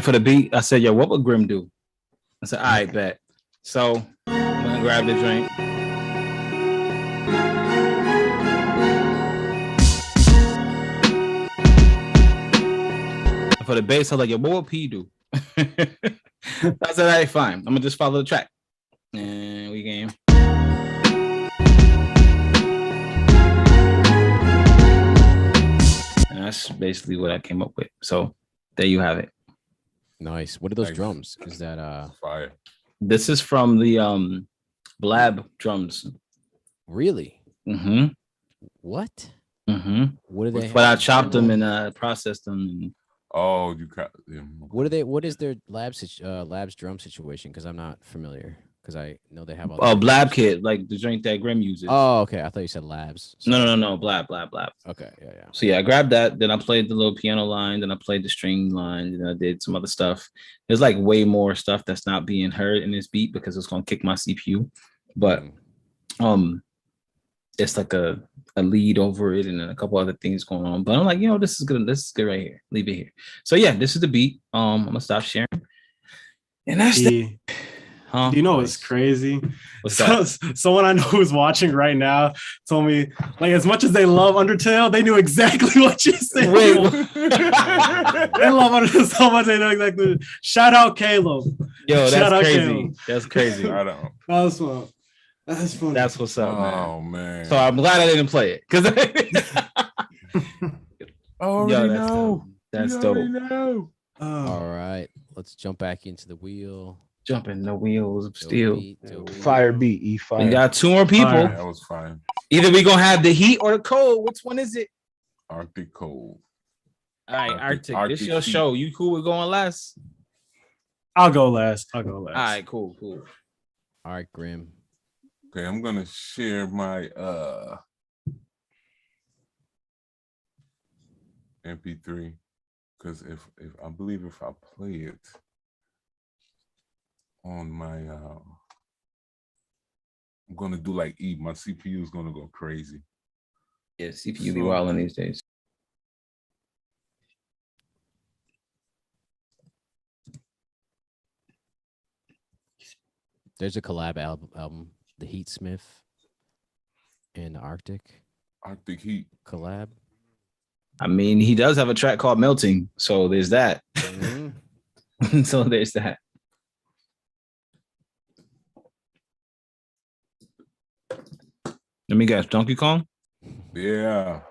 for the beat, I said, "Yo, what would Grim do?" I said, "All right, bet." So I'm gonna grab the drink. For the bass, I was like, "Yo, what would P do?" I said, "All right, fine. I'm gonna just follow the track." And we game. And that's basically what I came up with. So there you have it. Nice. What are those drums? Is that fire? This is from the Blab drums. Really? Mm-hmm. What? Mm-hmm. What are they? But I chopped them and processed them. Oh, you got them. What are they? What is their Lab's drum situation? Because I'm not familiar. Because I know they have. Blab kit, like the drink that Grim uses. Oh, okay. I thought you said Labs. So. No. Blab. Okay, yeah. So yeah, I grabbed that. Then I played the little piano line. Then I played the string line. Then I did some other stuff. There's way more stuff that's not being heard in this beat because it's gonna kick my CPU. But it's a lead over it and then a couple other things going on. But I'm like, this is good. This is good right here. Leave it here. So yeah, this is the beat. I'm gonna stop sharing. And that's it. Huh? Do you know what's crazy? What's that? Someone I know who's watching right now told me, as much as they love Undertale, they knew exactly what you said. They love Undertale so much they know exactly. Shout out Caleb. Yo, that's crazy. Caleb. That's crazy. I don't. That's what. That's funny. That's what's up, man. Oh man. So I'm glad I didn't play it because already that's know. dope. That's You dope. already know. All right, let's jump back into the wheel. Jumping the wheels of steel. Fire beat, E fire. We got two more people. Fire. That was fine. Either we gonna have the heat or the cold. Which one is it? Arctic cold. All right, Arctic. Arctic This your heat. show. You cool with going last? I'll go last. All right, cool. All right, Grim. Okay, I'm gonna share my MP3 because if I believe if I play it on my I'm gonna do like E. My CPU is gonna go crazy. Yeah, CPU be wilding these days. There's a collab album, The Heat Smith and the Arctic Heat collab. I mean, he does have a track called Melting, so there's that. Mm-hmm. So there's that. Let me guess, Donkey Kong? Yeah.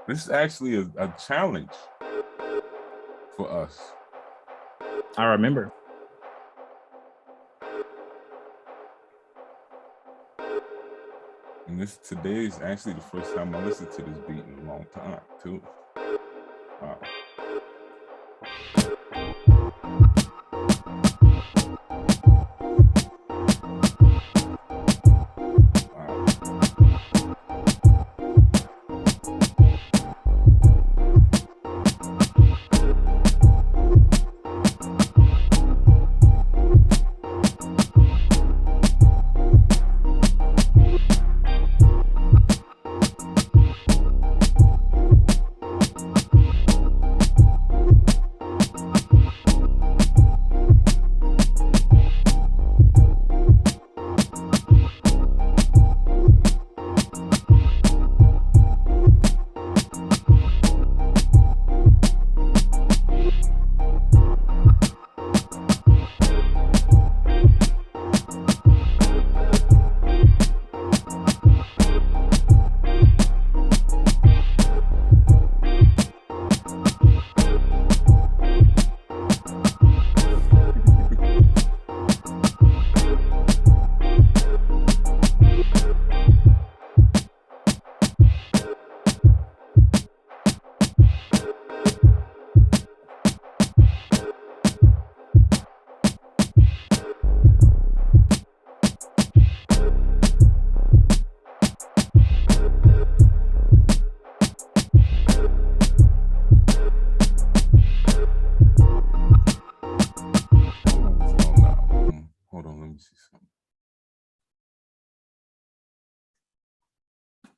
This is actually a challenge for us. I remember. And today is actually the first time I listened to this beat in a long time, too. Wow.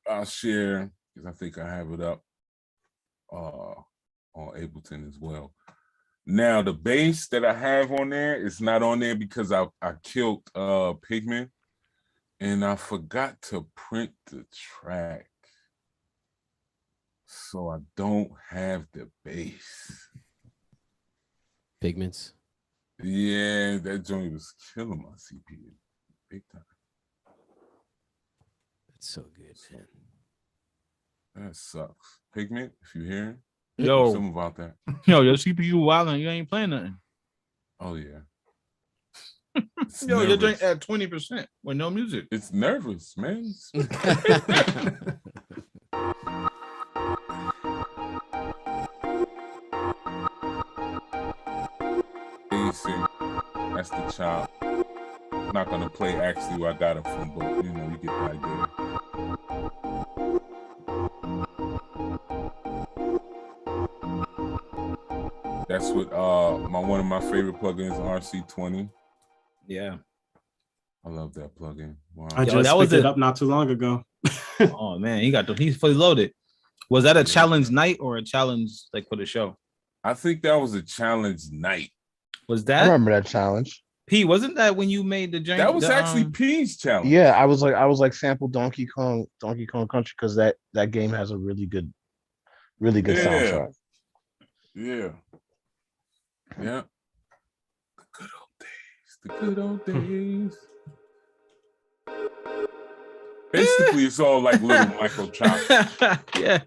I'll share because I think I have it up on Ableton as well. Now the bass that I have on there is not on there because I killed Pigment and I forgot to print the track. So I don't have the bass. Pigments. Yeah, that joint was killing my CPU big time. That's so good, man. That sucks. Pigment, if you're hearing, Yo, something about that. Yo, your CPU wild and you ain't playing nothing. Oh yeah. Yo, you're doing at 20% with no music. It's nervous, man. That's the chop. I'm not gonna play actually where I got it from, but you know, you get the idea. That's what one of my favorite plugins, RC20. Yeah. I love that plugin. Wow. I just picked it up not too long ago. Oh man, he's fully loaded. Was that a challenge night or a challenge like for the show? I think that was a challenge night. Was that? I remember that challenge. P, wasn't that when you made the drink? That was actually P's challenge. Yeah, I was like sample Donkey Kong Country because that game has a really good soundtrack. Yeah. Yeah. The good old days. The good old days. Basically, it's all like little micro chops. Yeah.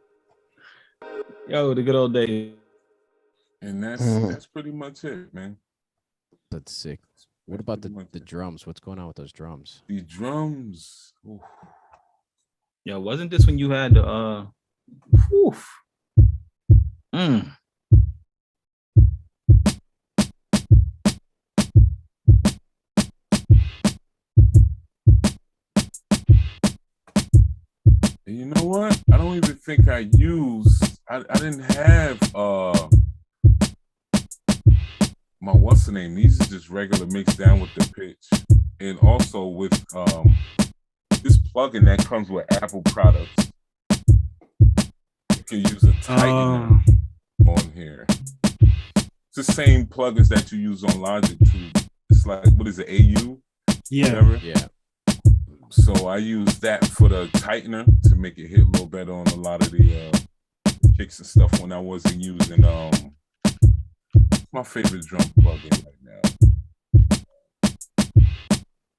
Yo, the good old days. And that's pretty much it, man. That's sick. What about the drums? What's going on with those drums? The drums. Oof. Yo, wasn't this when you had oof. You know what? I don't even think I didn't have my what's the name? These are just regular mixed down with the pitch. And also with this plugin that comes with Apple products. You can use a tightener on here. It's the same plugins that you use on Logic too. It's like, what is it, AU? Yeah. Whatever. Yeah. So I use that for the tightener to make it hit a little better on a lot of the kicks and stuff when I wasn't using my favorite drum plugin right now.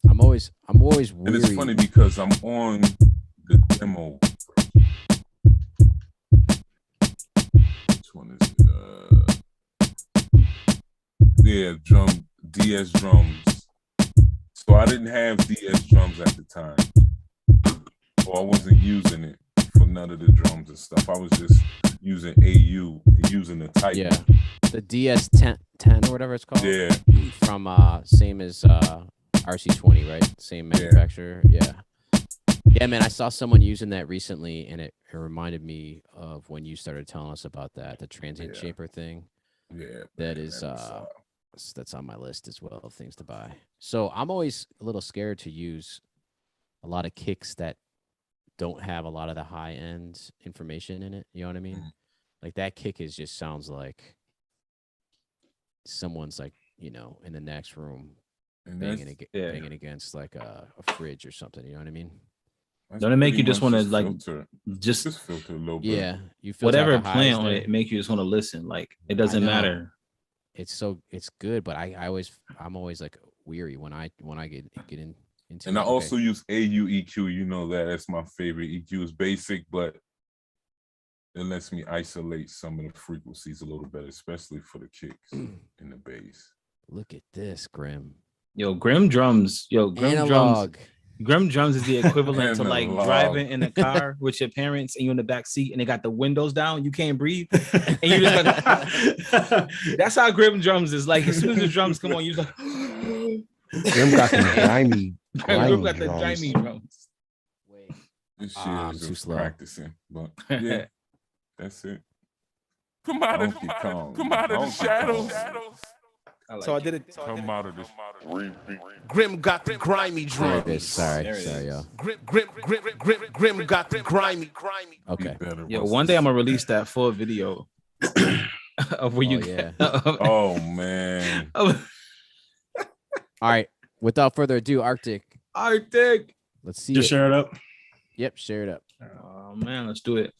I'm always weary. And it's funny because I'm on the demo. Which one is it? Yeah, DS drums. So I didn't have DS drums at the time. Or I wasn't using it for none of the drums and stuff. I was just using AU and using the type. Yeah. The DS10 or whatever it's called. Yeah. From same as RC20, right? Same manufacturer. Yeah. Yeah, man, I saw someone using that recently and it reminded me of when you started telling us about that, the transient shaper thing. Yeah. That is that's on my list as well of things to buy. So I'm always a little scared to use a lot of kicks that don't have a lot of the high end information in it. You know what I mean? Like that kick just sounds like someone's like, you know, in the next room banging against like a fridge or something. You know what I mean? Don't it make you just want to like just filter a little bit? Yeah, you whatever playing on it make you just want to listen. Like it doesn't matter. It's good, but I'm always like weary when I get into. And I also use AU EQ. You know that's my favorite. EQ is basic, but it lets me isolate some of the frequencies a little better, especially for the kicks and the bass. Look at this, Grim. Yo, Grim drums. Analog. Grim drums is the equivalent to like driving in a car with your parents and you in the back seat and they got the windows down, you can't breathe, and you just like, that's how Grim drums is. Like as soon as the drums come on, you just like Grim got the grimy drums. Wait, this year is too just slow. practicing, but yeah, that's it. Come out of the shadows. So I did it. Come out of this. Grim got the grimy drums. Sorry, y'all. Grim got the grimy. Okay. Yo, one day I'm gonna release that full video of where you get. Oh man. All right. Without further ado, Arctic. Let's see. Just share it up. Yep, share it up. Oh man, let's do it.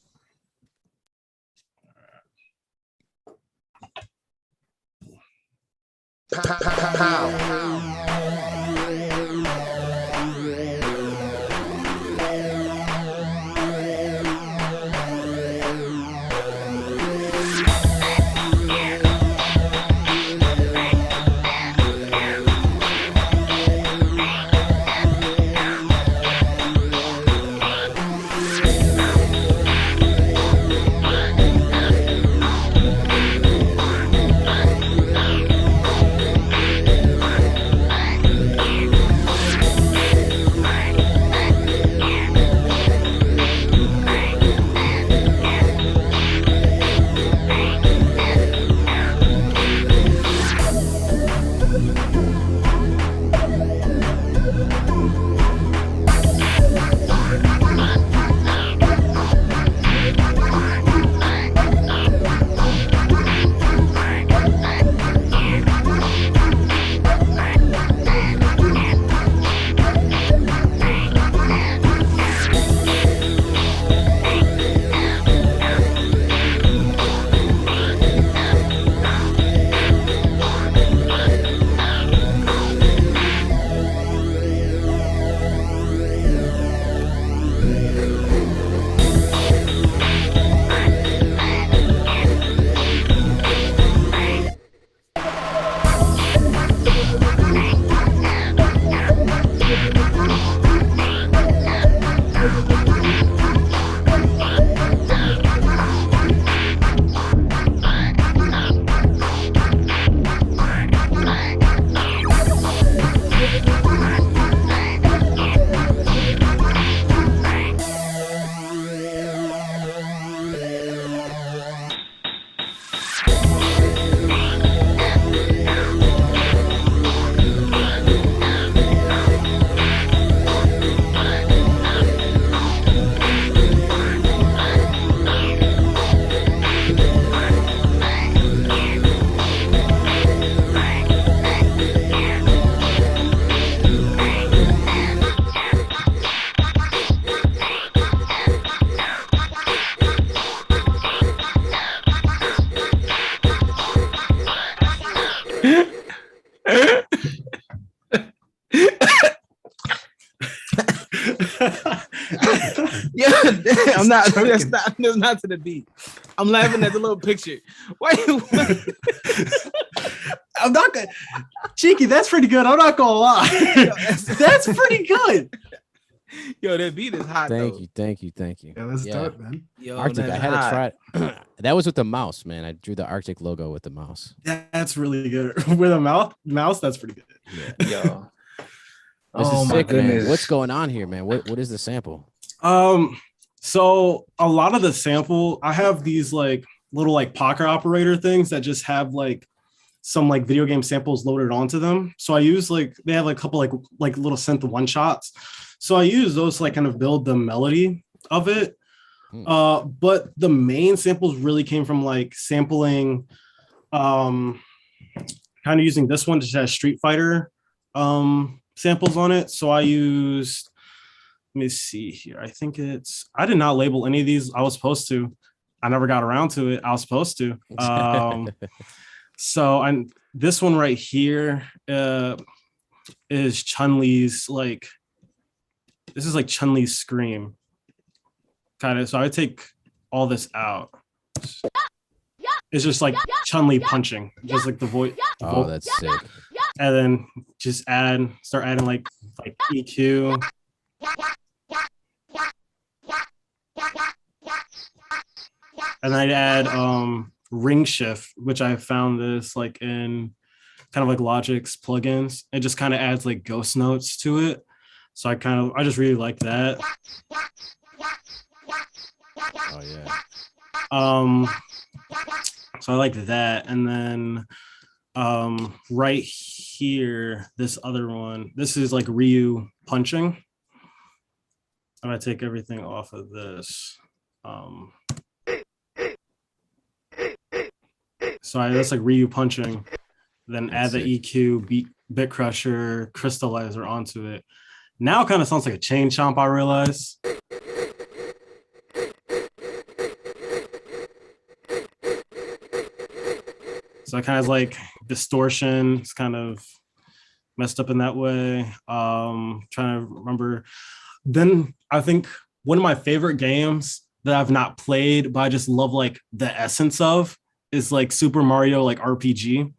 Yeah, I'm not. That's not to the beat. I'm laughing at the little picture. Why? I'm not gonna. Cheeky, that's pretty good. I'm not gonna lie. That's pretty good. Yo, that beat is hot. Thank you. Yeah, that's dope, man. Yo, Arctic, I had to try. That was with the mouse, man. I drew the Arctic logo with the mouse. That's really good. With a mouse, that's pretty good. Yeah. Yo. This Oh is my sick, man. goodness. What's going on here, man? What is the sample? So a lot of the sample, I have these like little like pocket operator things that just have like some like video game samples loaded onto them. So I use like they have like a couple like little synth one shots. So I use those to like kind of build the melody of it. But the main samples really came from like sampling, kind of using this one to has Street Fighter samples on it. So I used, let me see here. I think I did not label any of these. I was supposed to. I never got around to it. I was supposed to. So this one right here is Chun-Li's like, this is like Chun-Li's scream. Kind of. So I take all this out. It's just like Chun-Li punching, just like the voice. Oh, that's sick. And then just start adding like EQ. And I'd add ring shift, which I found this like in kind of like Logic's plugins. It just kind of adds like ghost notes to it. So I just really like that. Oh yeah. So I like that. And then right here, this other one, this is like Ryu punching. I'm gonna take everything off of this. So that's like Ryu punching, then add the EQ, bit crusher, crystallizer onto it. Now it kind of sounds like a chain chomp, I realize. So it kind of like distortion. It's kind of messed up in that way. Trying to remember. Then I think one of my favorite games that I've not played, but I just love like the essence of, is like Super Mario like RPG.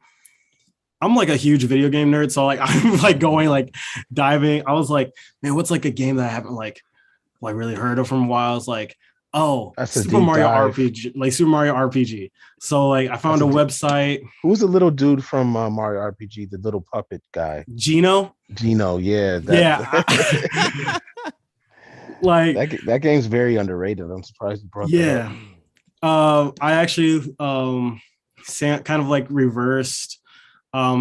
I'm like a huge video game nerd, so like I'm like going like diving. I was like, man, what's like a game that I haven't like really heard of from a while? It's like, oh, That's Super Mario RPG, like Super Mario RPG. So like I found a website. Who's the little dude from Mario RPG? The little puppet guy. Gino, yeah. Yeah. Like that game's very underrated. I'm surprised you brought that up. I actually kind of like reversed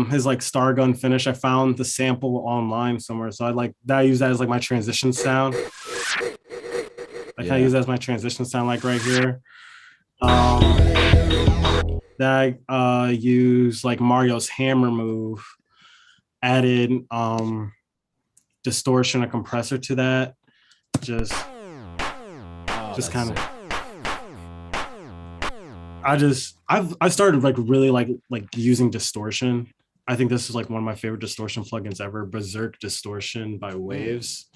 his like star gun finish. I found the sample online somewhere, so I use that as like my transition sound. I kind of use that as my transition sound, like right here. Then I use like Mario's hammer move, added distortion, a compressor to that. Just kind of. I started like really like using distortion. I think this is like one of my favorite distortion plugins ever. Berserk Distortion by Waves.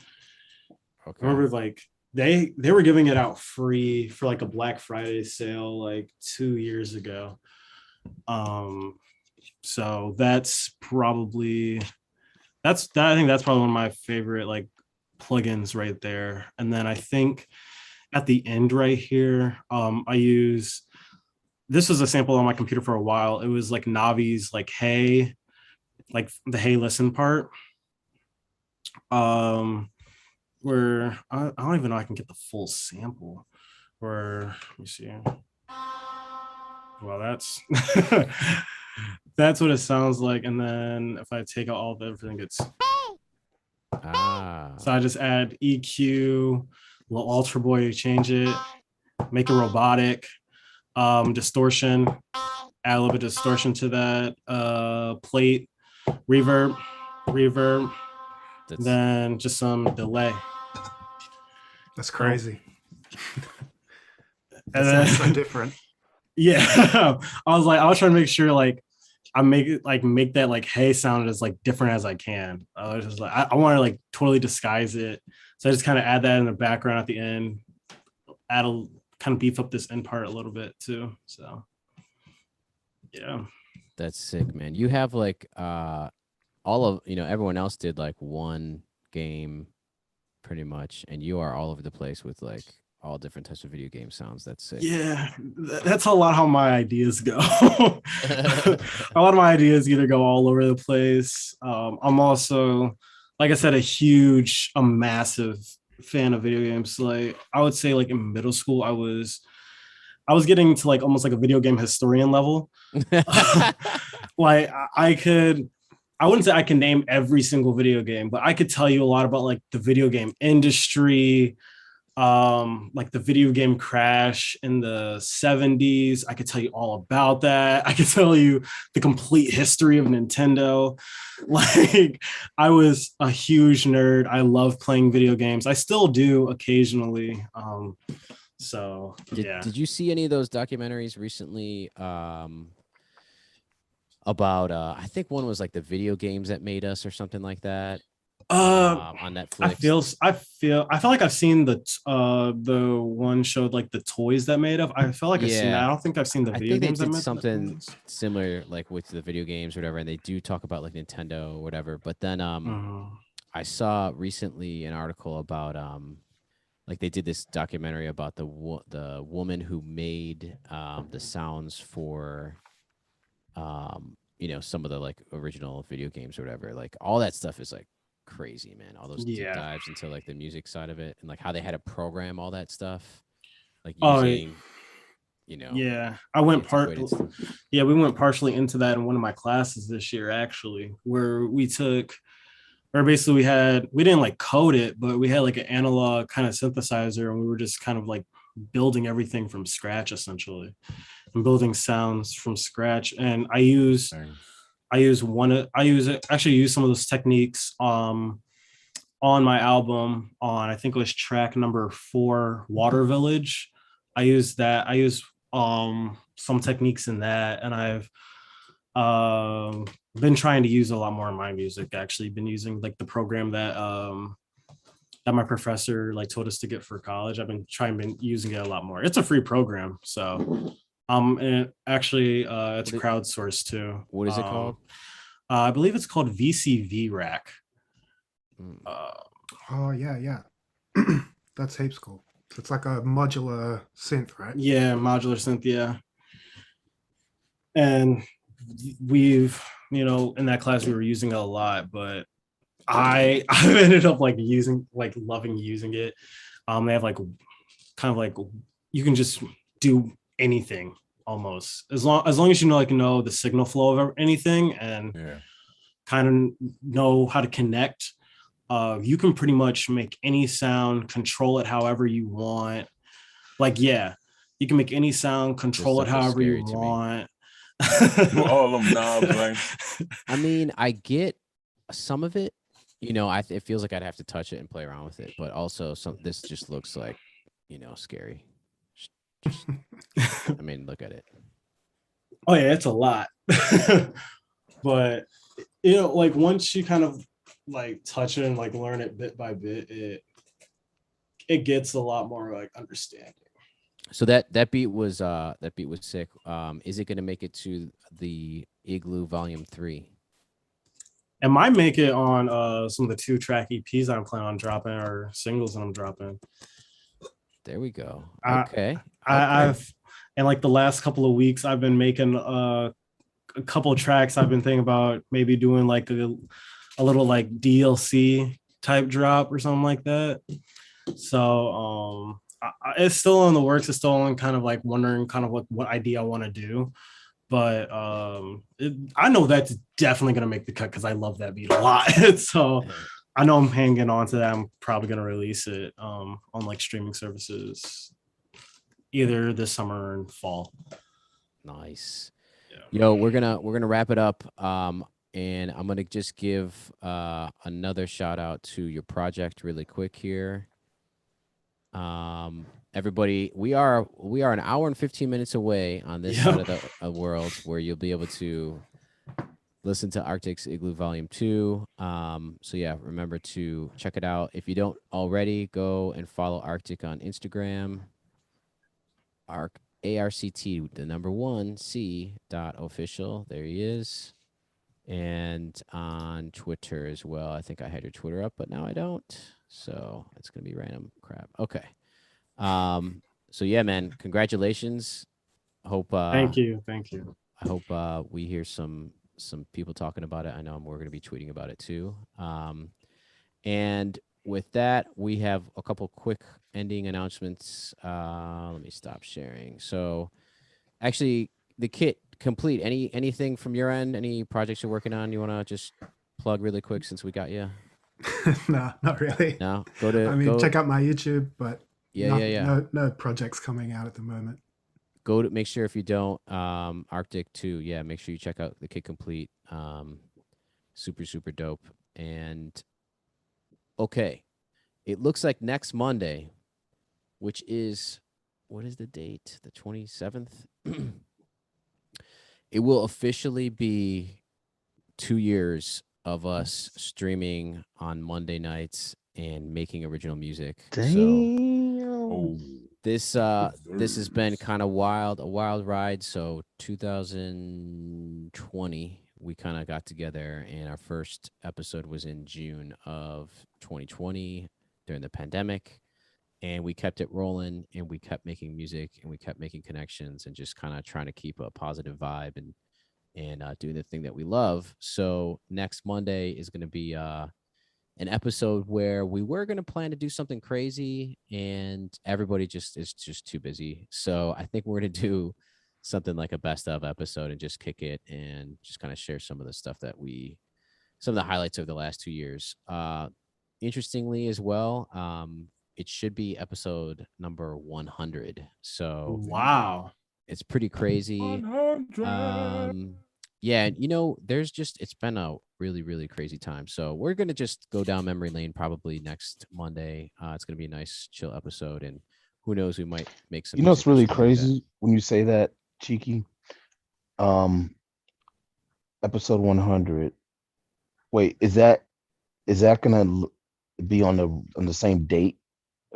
Okay. I remember like they were giving it out free for like a Black Friday sale like 2 years ago. So I think that's probably one of my favorite like plugins right there. And then I think at the end right here, I use, this was a sample on my computer for a while. It was like Navi's like Hey, like the Hey Listen part. Where I don't even know I can get the full sample. Where, let me see. Well, that's that's what it sounds like. And then if I take out all of everything, it's so I just add EQ, little Ultra Boy, change it, make it robotic, distortion, add a little bit of distortion to that, plate, reverb, then just some delay. That's crazy. And then, that's so different. Yeah, I was trying to make sure like I make that like Hey sound as like different as I can. I was just like I want to like totally disguise it. So I just kind of add that in the background at the end, kind of beef up this end part a little bit too. So yeah. That's sick, man. You have like all of, everyone else did like one game pretty much, and you are all over the place with like all different types of video game sounds. That's sick. Yeah, that's a lot how my ideas go. A lot of my ideas either go all over the place. I'm also, like I said, a massive fan of video games. Like I would say, like in middle school, I was getting to like almost like a video game historian level. Like I wouldn't say I can name every single video game, but I could tell you a lot about like the video game industry, like the video game crash in the 70s. I could tell you all about that. I could tell you the complete history of Nintendo. Like I was a huge nerd. I love playing video games. I still do occasionally. So yeah. Did you see any of those documentaries recently? About I think one was like the video games that made us or something like that. On Netflix. I feel like I've seen the one showed like the toys that made up. I feel like I've seen that. I don't think I've seen the video games that made something similar like with the video games or whatever, and they do talk about like Nintendo or whatever. But then I saw recently an article about like they did this documentary about the woman who made the sounds for some of the like original video games or whatever. Like all that stuff is like crazy, man. All those deep dives into like the music side of it and like how they had to program all that stuff, like using I went we went partially into that in one of my classes this year, actually, where we basically we didn't like code it, but we had like an analog kind of synthesizer, and we were just kind of like building everything from scratch essentially, and building sounds from scratch. And I use some of those techniques on my album on, I think it was track number 4, Water Village. I use some techniques in that, and I've been trying to use a lot more in my music. Actually been using like the program that my professor like told us to get for college. I've been using it a lot more. It's a free program, so and actually it's crowdsourced too. What is it called? I believe it's called VCV Rack. Oh yeah. That's Ape School. It's like a modular synth, right? Yeah, modular synth, yeah. And we've, in that class we were using it a lot, but I've ended up like loving using it. They have like kind of like you can just do anything almost as long as you know the signal flow of anything and kind of know how to connect. You can pretty much make any sound, control it however you want. Like you can make any sound, control it however you want. All them knobs, right? I mean, I get some of it. It feels like I'd have to touch it and play around with it, but also this just looks like, scary. I mean, look at it. Oh yeah, it's a lot. But like once you kind of like touch it and like learn it bit by bit, it gets a lot more like understanding. So that beat was sick. Is it going to make it to the Igloo Volume 3? It might make it on some of the 2-track EPs I'm planning on dropping, or singles that I'm dropping. There we go. Okay. I've in like the last couple of weeks, I've been making a couple of tracks. I've been thinking about maybe doing like a little like DLC type drop or something like that. So it's still in the works. It's still in kind of like wondering kind of like what idea I want to do. But I know that's definitely gonna make the cut because I love that beat a lot. So I know I'm hanging on to that. I'm probably gonna release it on like streaming services either this summer or fall. Nice. Yo, we're gonna wrap it up. And I'm gonna just give another shout out to your project really quick here. Everybody, we are an hour and 15 minutes away on this side of the world where you'll be able to listen to Arctic's Igloo Volume 2. So yeah, remember to check it out. If you don't already, go and follow Arctic on Instagram. ARCT, the number 1c.official. There he is. And on Twitter as well. I think I had your Twitter up, but now I don't. So it's gonna be random crap. Okay. So yeah, man, congratulations. Hope Thank you. I hope we hear some people talking about it. I know we're gonna be tweeting about it too. And with that, we have a couple quick ending announcements. Let me stop sharing. So actually the kit complete. Anything from your end? Any projects you're working on you want to just plug really quick since we got you? No, not really. No, check out my YouTube, but yeah. No projects coming out at the moment. Go to make sure if you don't, Arctic too. Yeah, make sure you check out the kit complete. Super dope. And okay, it looks like next Monday, which is, what is the date? The 27th. It will officially be 2 years of us streaming on Monday nights and making original music. So this has been kind of a wild ride. So 2020, we kind of got together, and our first episode was in June of 2020 during the pandemic. And we kept it rolling, and we kept making music, and we kept making connections, and just kind of trying to keep a positive vibe and doing the thing that we love. So next Monday is going to be an episode where we were going to plan to do something crazy, and everybody is just too busy. So I think we're going to do something like a best of episode and just kick it and just kind of share some of the stuff that some of the highlights of the last 2 years. Interestingly as well, it should be episode number 100. So wow, it's pretty crazy. 100. Yeah, it's been a really crazy time. So we're gonna just go down memory lane probably next Monday. It's gonna be a nice chill episode, and who knows, we might make some. It's really crazy when you say that, Cheeky. Episode 100. Wait, is that gonna be on the same date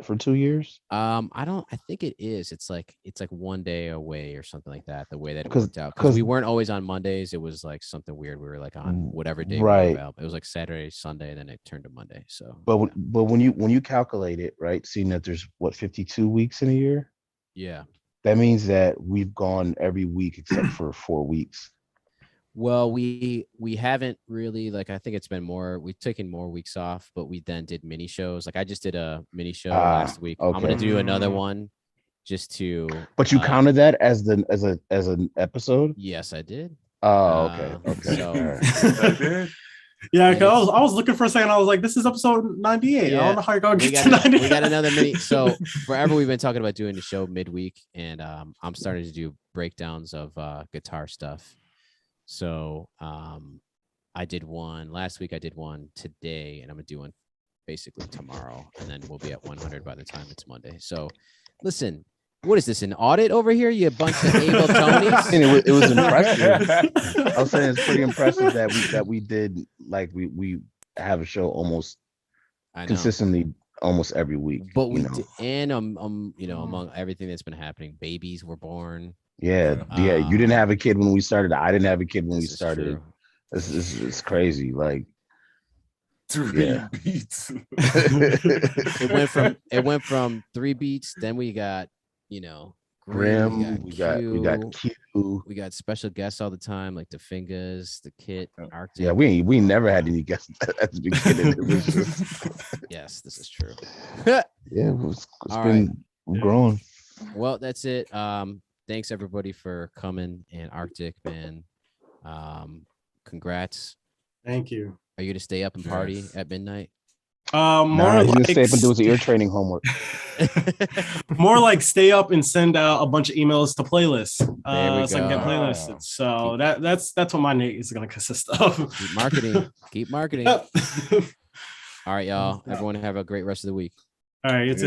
for 2 years? I think it is. It's like 1 day away or something like that. The way that it worked out, because we weren't always on Mondays. It was like something weird. We were like on whatever day we were available. It was like Saturday, Sunday, and then it turned to Monday. So, but when you calculate it, right, seeing that there's 52 weeks in a year, yeah, that means that we've gone every week except for 4 weeks. Well, we haven't really, like, I think it's been more, we've taken more weeks off, but we then did mini shows. Like I just did a mini show last week. Okay. I'm going to do another one just to. But you counted that as an episode? Yes, I did. Oh, okay. So, I did. Yeah, because I was looking for a second. I was like, this is episode 98. Yeah. I don't know how you're going to get to 98. We got another mini. So forever we've been talking about doing the show midweek, and I'm starting to do breakdowns of guitar stuff. So I did one last week. I did one today, and I'm gonna do one basically tomorrow, and then we'll be at 100 by the time it's Monday. So listen, what is this, an audit over here? You a bunch of able Tonys? It was impressive. I was saying it's pretty impressive that we did, like, we have a show almost consistently almost every week. But we did, and among everything that's been happening, babies were born. Yeah. You didn't have a kid when we started. I didn't have a kid when we started. It's crazy. Like 3 beats. It went from 3 beats. Then we got, Grim. We got Q. We got special guests all the time, like the Fingers, the Kit, Arctic. Yeah, we never had any guests at the beginning. Yes, this is true. It's been growing. Well, that's it. Thanks everybody for coming, and Arctic, man. Congrats. Thank you. Are you to stay up and party at midnight? More like stay up and do his ear training homework. More like stay up and send out a bunch of emails to playlists. So I can get playlisted. So that's what my night is going to consist of. Keep marketing. All right, y'all. Everyone have a great rest of the week. All right, you too.